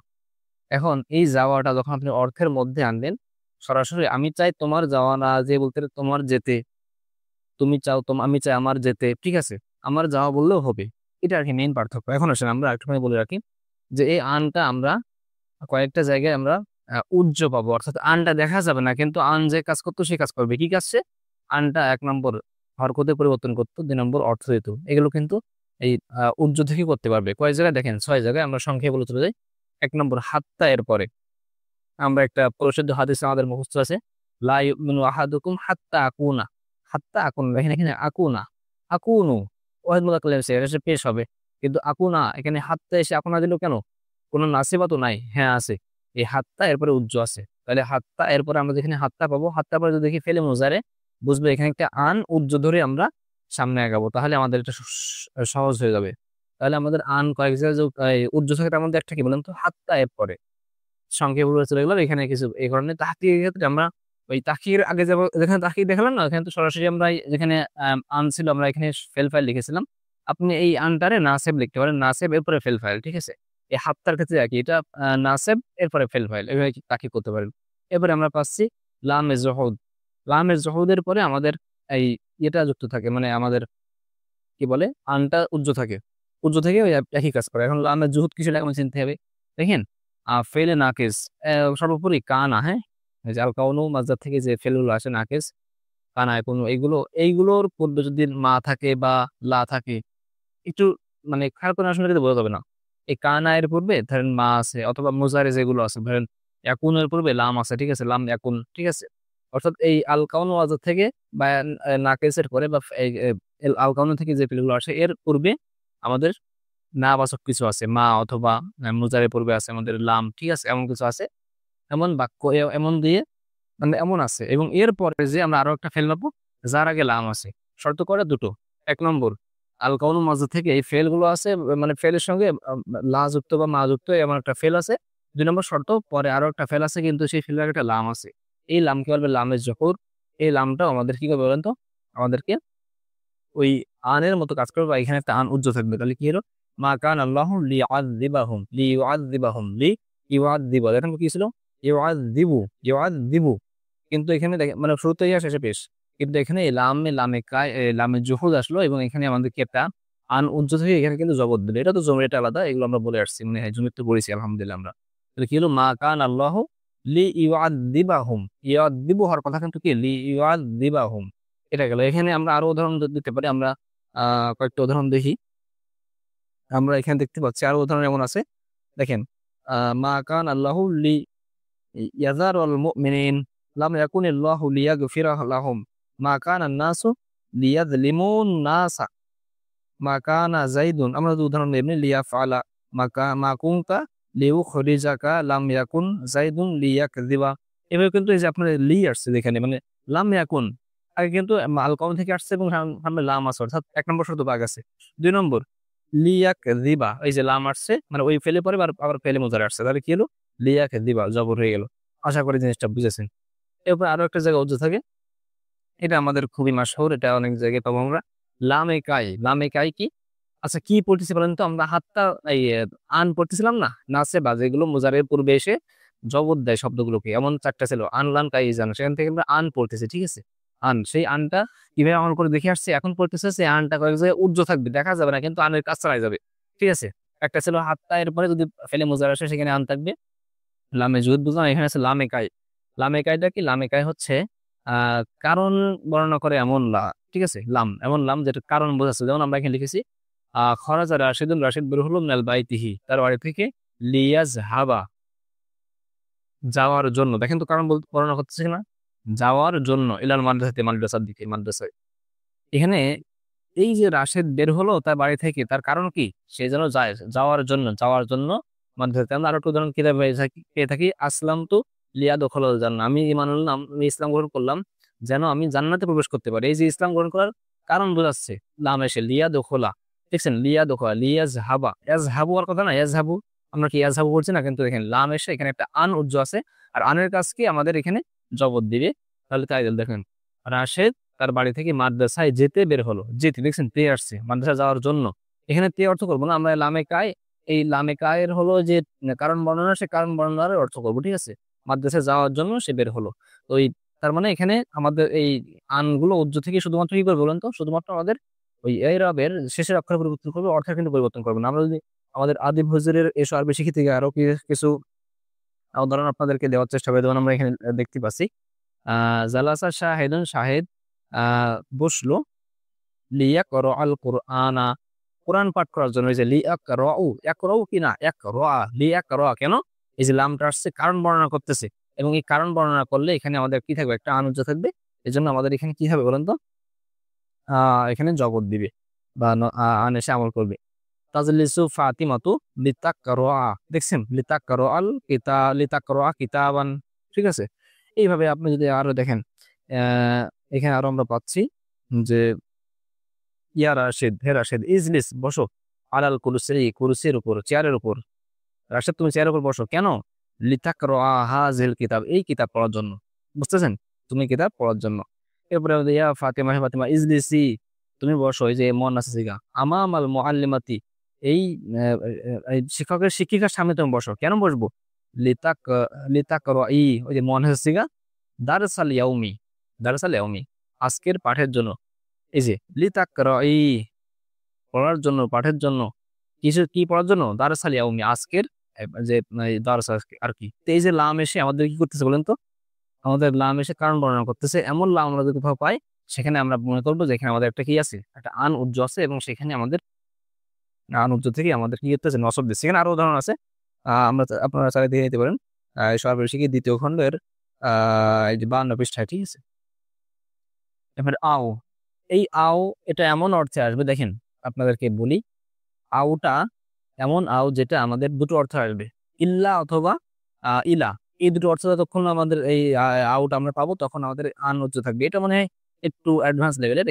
এখন এই যাওয়াটা যখন আপনি অর্থের মধ্যে আনবেন, সরাসরি আমি চাই তোমার যাওয়া না যে বলতে তোমার যেতে, তুমি চাও আমি চাই আমার যেতে, ঠিক আছে, আমার যাওয়া বললেও হবে। এটা আর কি মেইন পার্থক্য। এখন আসেন আমরা একটু বলে রাখি যে এই আনটা আমরা কয়েকটা জায়গায় আমরা উজ্জ পাবো, অর্থাৎ আনটা দেখা যাবে না, কিন্তু আন যে কাজ করতো সে কাজ করবে। কি কাজ সে? আনটা 1 নম্বর হরকতে পরিবর্তন করতো, 2 নম্বর অর্থ দিত। এগুলো কিন্তু এই উজ্জ থেকে করতে পারবে। কয় জায়গায় দেখেন, 6 জায়গায়। আমরা সংখ্যায় বলে চলে যাই। 1 নম্বর হাত্তা, এর পরে আমরা একটা প্রসিদ্ধ হাদিস আমাদের মুখস্থ আছে, লা ইউমিনু আহাদুকুম হাত্তা আকুনা, হাত্তা আকুন, দেখেন এখানে আকুনা, আকুনু ওয়াহিদ মুতাকাল্লিম সে, এটা পেশ হবে। কিন্তু আকুনা এখানে হাত্তা এসে আকুনা দিল কেন? কোনো নাসিবা তো নাই? হ্যাঁ আছে, এই হাত্তা এরপরে উজ্জ আছে। তাহলে হাত্তা এরপরে আমরা যেখানে হাত্তা পাবো, হাত্তা পরে যদি দেখি ফেলে মোজারে, বুঝবে এখানে একটা আন উজ্জ ধরে আমরা সামনে আগাবো, তাহলে আমাদের এটা সহজ হয়ে যাবে। তাহলে আমাদের আন কয়েক জায়গায় যে উজ্জ থাকে, তার মধ্যে একটা কি বলেন তো, হাত্তা এরপরে সংক্ষেপে বলে চলে গেলাম। এখানে কিছু এই কারণে তাহকিকের ক্ষেত্রে আমরা ওই তাকির আগে যাবো, যেখানে তাকিক দেখালাম না, এখানে তো সরাসরি আমরা যেখানে আন ছিল আমরা এখানে ফেল ফাইল লিখেছিলাম। আপনি এই আনটারে নাসেব লিখতে পারেন, নাসেব এরপরে ফেল ফাইল, ঠিক আছে। এই হাত্তার ক্ষেত্রে একই, এটা নাসেব এরপরে ফেল ফাইল, এভাবে তাকিক করতে পারেন। এবারে আমরা পাচ্ছি লামে জহুদ, লামে জহুদের পরে আমাদের এই ইয়েটা যুক্ত থাকে, মানে আমাদের কি বলে, আনটা উজ্জ থাকে, উজ্জ থেকে ওই একই কাজ করে। এখন লামে জুহুদ কিছু লেখা চিনতে হবে। দেখেন ফেলে নাকিস, সর্বোপরি কানা, হ্যাঁ, এই যে আল কাউনু মাজদার থেকে যে ফেলগুলো আসে, নাকিস, কানা, কোনো এইগুলোর পূর্বে যদি মা থাকে বা লা থাকে, একটু মানে খেয়াল করে আসলে কিন্তু বোঝা যাবে না। এই কানা এর পূর্বে ধরেন মা আছে, অথবা মুজারে যেগুলো আছে, ধরেন এর পূর্বে লাম আছে, ঠিক আছে, লাম একুন, ঠিক আছে। অর্থাৎ এই আল কাউনু মাজদার থেকে বা নাকিসের পরে বা আল কাউনু থেকে যে ফেলগুলো আসে এর পূর্বে আমাদের না বাচক কিছু আছে, মা অথবা মুজারের পূর্বে আছে আমাদের লাম, ঠিক আছে, এমন কিছু আছে, এমন বাক্য এমন দিয়ে মানে এমন আছে। এবং এর পরে যে আমরা আরো একটা ফেল নেবো, যার আগে লাম আছে। শর্ত করে দুটো, 1 নম্বর আল কাউনুল মাজদুর থেকে এই ফেল গুলো আছে, মানে ফেলের সঙ্গে লা যুক্ত বা মা যুক্ত এমন একটা ফেল আছে। 2 নম্বর শর্ত, পরে আরো একটা ফেল আছে কিন্তু সেই ফেলের আগে একটা লাম আছে। এই লাম কি বলবে, লামের জহুর। এই লামটাও আমাদের কি করবে বলেন তো, আমাদেরকে ওই আনের মতো কাজ করবে, বা এখানে একটা আন উজ্জ থাকবে। তাহলে কি হলো, মা কান আল্লাহু লিইউআযযিবাহুম লিইউআযযিবাহুম লিইউআযযিবা, দেখেন কি ছিল ইউআযযিবু ইউআযযিবু, কিন্তু এখানে দেখেন মানে শুরুতেই আর শেষে পেশ, কিন্তু এখানে লামে কায় লামে জুহুদ আসলো এবং এখানে আমাদেরকে একটা আন উজ্জ থেকে এখানে কিন্তু জবর দিল। এটা তো জমির এটা আলাদা, এগুলো আমরা বলে আসছি মানে হ্যাঁ জমির তো পড়েছি আলহামদুলিল্লাহ আমরা। তাহলে কি হলো মা কান আল্লাহু লিইউআযযিবাহুম, ইউআযযিবু হওয়ার কথা কিন্তু কি লিইউআযযিবাহুম, এটা গেল। এখানে আমরা আরো উদাহরণ দিতে পারি, আমরা কয়েকটা উদাহরণ দেখি। আমরা এখানে দেখতে পাচ্ছি আরো উদাহরণ এমন আছে, দেখেন মা কান আল্লাহু ইয়াযারুল মুমিনিন লাম ইয়াকুনিল্লাহু লিয়াগফিরা লাহুম মা কানা নাসু লিয়াযলিমুন নাসা মা কানা যাইদুন, আমরা যদি উদাহরণ দিই এমনি লিয়াফআলা মা কুনতা লিইউখরিজাকা লাম ইয়াকুন যাইদুন লিয়াকযিবা। এভাবে কিন্তু এই যে আপনার আসছে যেখানে মানে লাম ইয়াকুন আগে কিন্তু আল কওম থেকে আসছে এবং সামনে লাম আছে, অর্থাৎ ১ নম্বর শর্ত বাগ আছে। ২ নম্বর লিয়াকযিবা, এই যে লাম আসছে মানে ওই ফেলে পরে আবার ফেলে মুজারে আসছে, তাহলে কি হলো লিয়াকযিবা জবর হয়ে গেল। আশা করি জিনিসটা বুঝেছেন। এরপর আরো একটা জায়গায় উজ্জ থাকে, এটা আমাদের খুবই মাশহুর, এটা অনেক জায়গায় পাবো আমরা। লামে কাই, লামে কাই কি? আচ্ছা কি পড়তেছি বলেন তো? আমরা হাতটা এই আন পড়তেছিলাম না? নাসে বা যেগুলো মুজারের পূর্বে এসে জবর দেয় শব্দগুলোকে। এমন ৪ টা ছিল। আন, লান, কাই, জান। সেখান থেকে আমরা আন পড়তেছি। ঠিক আছে? আন। সেই আনটা কিভাবে আমল করে দেখে আসছি, এখন পড়তেছে সেই আনটা কয়েক জায়গায় উজ্জ থাকবে। দেখা যাবে না কিন্তু আনের কাজ চালায় যাবে। ঠিক আছে? একটা ছিল হাতটা, এরপরে যদি ফেলে মুজার আসে সেখানে আন থাকবে। লামে জুদ বুঝলাম, এখানে আছে লামে কাই। লামে কাইটা কি? লামে কাই হচ্ছে কারণ বর্ণনা করে এমন ঠিক আছে? লাম, এমন লাম যেটা কারণ বোঝাচ্ছে। যেমন আমরা এখানে লিখেছি খরাজা রাশিদুন, রাশিদ বের হলো মিনাল বাইতিহি, তার বাড়ি থেকে, লিয়াজহাবা যাওয়ার জন্য। দেখেন তো কারণ বর্ণনা করতেছে না? যাওয়ার জন্য, ইলাল মাদ্রাসাতে, মাদ্রাসার দিকে, মাদ্রাসায়। এখানে এই যে রাশেদ বের হলো তার বাড়ি থেকে, তার কারণ কি? সে যেন যায়, যাওয়ার জন্য, যাওয়ার জন্য মাদ্রাসাতে। আমরা আরো একটু উদাহরণ কিতাবে পেয়ে থাকি, আসলাম তু লিয়া দখল জান্নাহ, আমি ঈমান আনলাম, আমি ইসলাম গ্রহণ করলাম যেন আমি জান্নাতে প্রবেশ করতে পারি। এই যে ইসলাম গ্রহণ করার কারণ বোঝাচ্ছে লাম এসে, লিয়া দখলা। দেখছেন? লিয়া দখলা, লিয়াজহাবা, ইয়াজহাবু আর কথা না, ইয়াজহাবু আমরা কি ইয়াজহাবু বলছি না, কিন্তু দেখেন লাম এসে এখানে একটা আন উজ্জ আছে, আর আনের কাজ কি? আমাদের এখানে জবর দিবে। তাহলে তাই দেখেন রাশেদ তার বাড়ি থেকে মাদ্রাসায় যেতে বের হলো, যেতে, দেখছেন তে আসছে মাদ্রাসা যাওয়ার জন্য। এখানে তে অর্থ করবো না আমরা, লামে কায়, এই লামে কায়ের হলো যে কারণ বর্ণনা, সে কারণ বর্ণনার অর্থ করবো। ঠিক আছে? মাদ্রাসায় যাওয়ার জন্য সে বের হলো। তো ওই তার মানে এখানে আমাদের এই আনগুলো উজ্জ থেকে শুধুমাত্র কি করবে বলেন তো? শুধুমাত্র আমাদের ওই এরাবের শেষের অক্ষর পরিবর্তন করবে, অর্থের কিন্তু পরিবর্তন করবে না। আমরা যদি আমাদের আদিব হুজুরের এসো আরবি শিখি থেকে আরো কিছু উদাহরণ আপনাদেরকে দেওয়ার চেষ্টা করি, যেমন আমরা এখানে দেখতে পাচ্ছি জালাসা শাহেদুন, শাহেদ বসলো, লিয়াকরা আল কোরআনা, কোরআন পাঠ করার জন্য। এই যে লিয়াকরাউ, ইয়াকরাউ কি না, ইয়াকরা, লিয়াকরা কেন? এই যে লামটা আসছে কারণ বর্ণনা করতেছে, এবং এই কারণ বর্ণনা করলে এখানে আমাদের কি থাকবে? একটা আনুজ্য থাকবে। এজন্য আমাদের এখানে কি হবে বলেন তো? এখানে জগৎ দিবে বা আন এসে আমল করবে। তাজলিসু ফাতিমাতু লিতাকরা, দেখছেন? লিতাকরা আল লিতাকরা কিতাবান। ঠিক আছে? এইভাবে আপনি যদি আরো দেখেন এখানে আরো আমরা পাচ্ছি যে ইয়া রাশেদ, হে রাশেদ, ইজলিস বসো, আলাল কুরসি, কুরসির উপর, চেয়ারের উপর। রাশেদ তুমি চেয়ারের উপর বসো, কেন? লিতাকরা হাজিল কিতাব, এই কিতাব পড়ার জন্য। বুঝতেছেন? তুমি কিতাব পড়ার জন্য। এরপরে ইয়া ফাতিমা, হে ফাতিমা, ইজলিসি তুমি বসো, এই যে মন আছে সিগা, আমামাল মুআল্লিমাতি, এই শিক্ষকের শিক্ষিকার সামনে তুমি বসো। কেন বসবো? লিতাক লিতাকরাই, ওই যে মন আছে সিগা, দারসাল ইয়াউমি, দারসাল ইয়াউমি আজকের পাঠের জন্য। এই যে লিতাকরাই পড়ার জন্য, পাঠের জন্য। কিছু কি পড়ার জন্য? দারসাল ইয়াউমি আজকের যে দারস আর কি। তো এই যে লাম এসে আমাদের কি করতেছে বলেন তো? আমাদের লাম এসে কারণ বর্ণনা করতেছে। এমন লাম আমরা যদি কোথাও পাই, সেখানে আমরা মনে করবো যে এখানে আমাদের একটা কি আছে, একটা আন উজ্জ আছে, এবং সেখানে আমাদের আন উজ্জ থেকে আমাদের কি করতেছে? নসব দিচ্ছে। এখানে আরো উদাহরণ আছে, আপনারা চাইলে দেখে নিতে পারেন। সর্বশেষে দ্বিতীয় খণ্ডের এই যে 52 পৃষ্ঠায়। ঠিক আছে? এবার আও, এই আও এটা এমন অর্থে আসবে, দেখেন আপনাদেরকে বলি, আউটা এমন আও যেটা আমাদের দুটো অর্থ আসবে, ইল্লা অথবা ইলা। এই দুটো অর্থ যতক্ষণ আমাদের এই আউট আমরা পাবো, তখন আমাদের আন উজ্জ থাকবে। এটা মনে হয় একটু অ্যাডভান্স লেভেলের।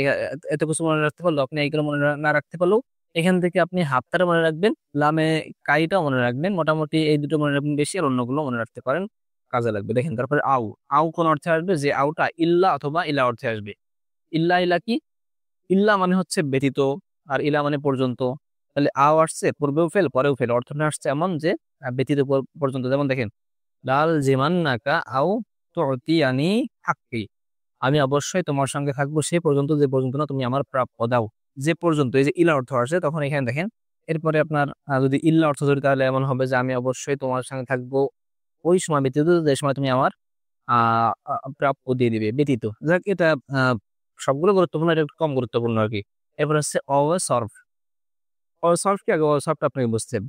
এত কিছু মনে রাখতে পারলো আপনি, এইগুলো মনে না রাখতে পারলেও এখান থেকে আপনি হাফতারা মনে রাখবেন, লামে কাইটাও মনে রাখবেন। মোটামুটি এই দুটো মনে রাখবেন বেশি, আর অন্যগুলো মনে রাখতে পারেন, কাজে লাগবে। দেখেন তারপরে আউ, আউ কোন অর্থে আসবে? যে আউটা ইল্লা অথবা ইলা অর্থে আসবে। ইল্লা, ইলা কি? ইল্লা মানে হচ্ছে ব্যতীত, আর ইলা মানে পর্যন্ত। তাহলে আও আসছে পূর্বেও ফেল পরেও ফেল, অর্থটা আসছে এমন যে ব্যতীত পর্যন্ত। যেমন দেখেন লাল জিমান নাকা আও তুতিয়ানি হাক্কি, আমি অবশ্যই তোমার সঙ্গে থাকবো সে পর্যন্ত যে পর্যন্ত না তুমি আমার প্রাপ্য দাও। যে পর্যন্ত, এই যে ইলা অর্থ আসে তখন এখানে দেখেন এরপরে আপনার যদি ইল্লা অর্থ ধরি তাহলে এমন হবে যে আমি অবশ্যই তোমার সঙ্গে থাকবো ওই সময় ব্যতীত যে সময় তুমি আমার প্রাপ্য দিয়ে দিবে ব্যতীত। যাক এটা সবগুলো গুরুত্বপূর্ণ, এটা একটু কম গুরুত্বপূর্ণ আর কি। এরপর হচ্ছে অসর্ফ। অসর্ফ কি আগে অসর্ফটা আপনাকে বুঝছেন।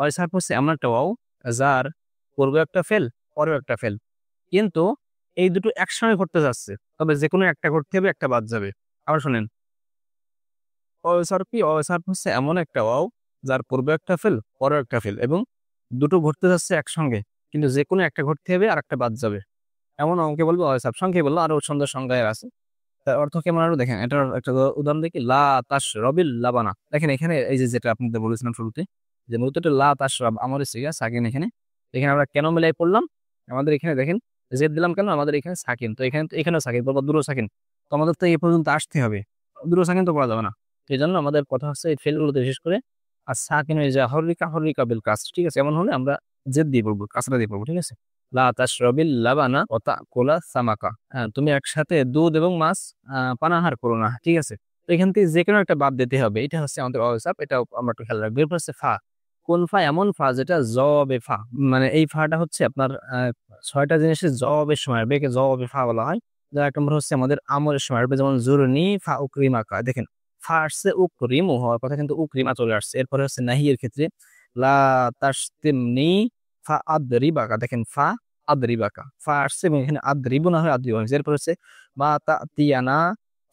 অসর্ফ হচ্ছে এমন একটা ওয়াও যার পূর্বে একটা ফেল পরেও একটা ফেল, কিন্তু এই দুটো একসঙ্গে ঘটতে যাচ্ছে, তবে যে কোনো একটা ঘটতে হবে, একটা বাদ যাবে। আবার শোনেন, অসর্ফ কি, অসর্ফ হচ্ছে এমন একটা ওয়াও যার পূর্বে একটা ফেল পরেও একটা ফেল এবং দুটো ঘটতে যাচ্ছে একসঙ্গে, কিন্তু যে কোনো একটা ঘটতে হবে আর একটা বাদ যাবে, এমন অঙ্কে বলবো অসর্ফ। সংখ্যায় বললো আরো সুন্দর সংখ্যায় আছে, তার অর্থ কেমন আরো দেখেন। এটার একটা উদাহরণ দেখি, লা তাস রবিল লাবানা। দেখেন এখানে এই যে যেটা আপনাদের বলেছিলাম শুরুতে, যে মূলত এটা লা তাস রব আমার সিগা সাকিন, এখানে এখানে আমরা কেন মিলাই পড়লাম, আমাদের এখানে দেখেন জেদ দিলাম কেন, আমাদের এখানে সাকিন, তো এখানে তো এখানেও সাকিন বলবো দূরও সাকিন, তো আমাদের তো এই পর্যন্ত আসতে হবে, দূরও সাকিন তো পড়া যাবে না। এই জন্য আমাদের কথা হচ্ছে এই ফেলগুলোতে বিশেষ করে আর সাকিন হয়ে যায় হরিকা হরিকা বিল কাস, ঠিক আছে, এমন হলে আমরা জেদ দিয়ে পড়বো, কাসরা দিয়ে পড়বো, ঠিক আছে। লা তাশরাবিল লাবানা ওয়া তাকুলা সামাকা, হ্যাঁ তুমি একসাথে দুধ এবং মাছ পানাহার করো না, ঠিক আছে। তো এখান থেকে যে কোনো একটা বাদ দিতে হবে, এটা হচ্ছে আমাদের অবস্থাপ, এটা আমরা একটু খেয়াল রাখবো। এরপর হচ্ছে ফা। কোন ফা? এমন ফা যেটা জবে ফা, মানে এই ফাটা হচ্ছে আপনার ছয়টা জিনিসের জবের সময় আসবে, একে জবে ফা বলা হয়। যার এক নম্বর হচ্ছে আমাদের আমলের সময় আসবে, যেমন জুরনি ফা উকরিমাকা, দেখেন ফা আসছে উকরিমু হওয়ার কথা কিন্তু উকরিমা চলে আসছে। এরপরে হচ্ছে নাহিয়ের ক্ষেত্রে লা তাশতিমনি ফা আদরিবাকা, দেখেন ফা আদরিবাকা, ফা আসছে এবং এখানে আদরিবু না হয় আদরিবু হয়েছে। এরপর হচ্ছে মা তাতিয়ানা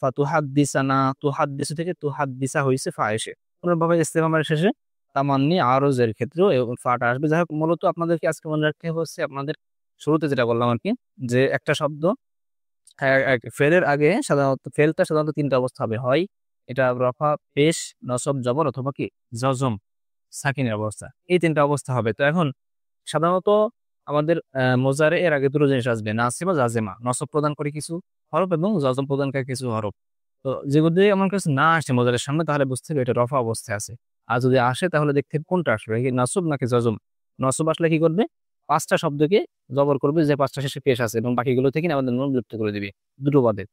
ফা তুহাদ্দিসানা, তুহাদ্দিসু থেকে তুহাদ্দিসা হয়েছে ফা এসে। কোনোভাবে ইস্তেফামের শেষে তামান্নি আরজের ক্ষেত্রেও ফাটা আসবে। যাই হোক, মূলত আপনাদেরকে আজকে মনে রাখতে হচ্ছে আপনাদের শুরুতে যেটা বললাম আর কি, যে একটা শব্দ ফেলের আগে সাধারণত ফেলটা সাধারণত তিনটা অবস্থা হবে, হয় এটা রফা পেশ নসব জবর অথবা কি জজম সাকিনের অবস্থা, এই তিনটা অবস্থা হবে। তো এখন সাধারণত আমাদের মোজারে এর আগে দুটো জিনিস আসবে, নাসিবা জাজেমা, নসব প্রদান করে কিছু হরফ এবং জজম প্রদান করে কিছু হরফ। তো যেগুলো যদি আমার কাছে না আসে মোজারের সামনে তাহলে বুঝতে হবে এটা রফা অবস্থায় আছে, আর যদি আসে তাহলে দেখতে হবে কোনটা আসবে, কি নাসব নাকি জজম। নসব আসলে কি করবে, পাঁচটা শব্দকে জবর করবে যে পাঁচটা শেষে পেশ আছে এবং বাকিগুলো থেকে আমাদের নুন যুক্ত করে দিবে দুটো বাদে,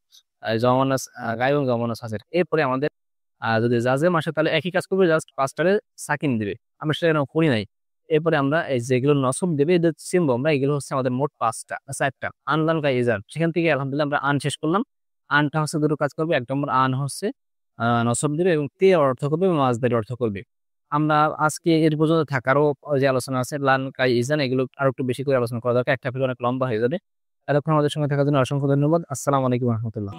জমানাস গায় এবং জমানাস হাসের। এরপরে আমাদের যদি জাজেম আসে তাহলে একই কাজ করবে, জাস্ট পাঁচটারে সাকিন দিবে, আমরা সেটা কেন করি নাই। এরপরে আমরা এই যেগুলো নসব দেবে এদের চিনবো আমরা, এগুলো হচ্ছে আমাদের মোট পাঁচটা চারটা, আনলাম গাই ইজার, সেখান থেকে আলহামদুলিল্লাহ আমরা আন শেষ করলাম। আনটা হচ্ছে দুটো কাজ করবে, এক নম্বর আন হচ্ছে নসব দিবে এবং তে অর্থ করবে এবং মাজদারি অর্থ করবে। আমরা আজকে এর পর্যন্ত থাকারও যে আলোচনা আছে লান কাই ইজান, এগুলো আরো একটু বেশি করে আলোচনা করা দরকার, একটা ভিডিও অনেক লম্বা হয়ে যাবে। এতক্ষণ আমাদের সঙ্গে থাকার জন্য অসংখ্য ধন্যবাদ। আসসালামু আলাইকুম রহমতুল্লাহ।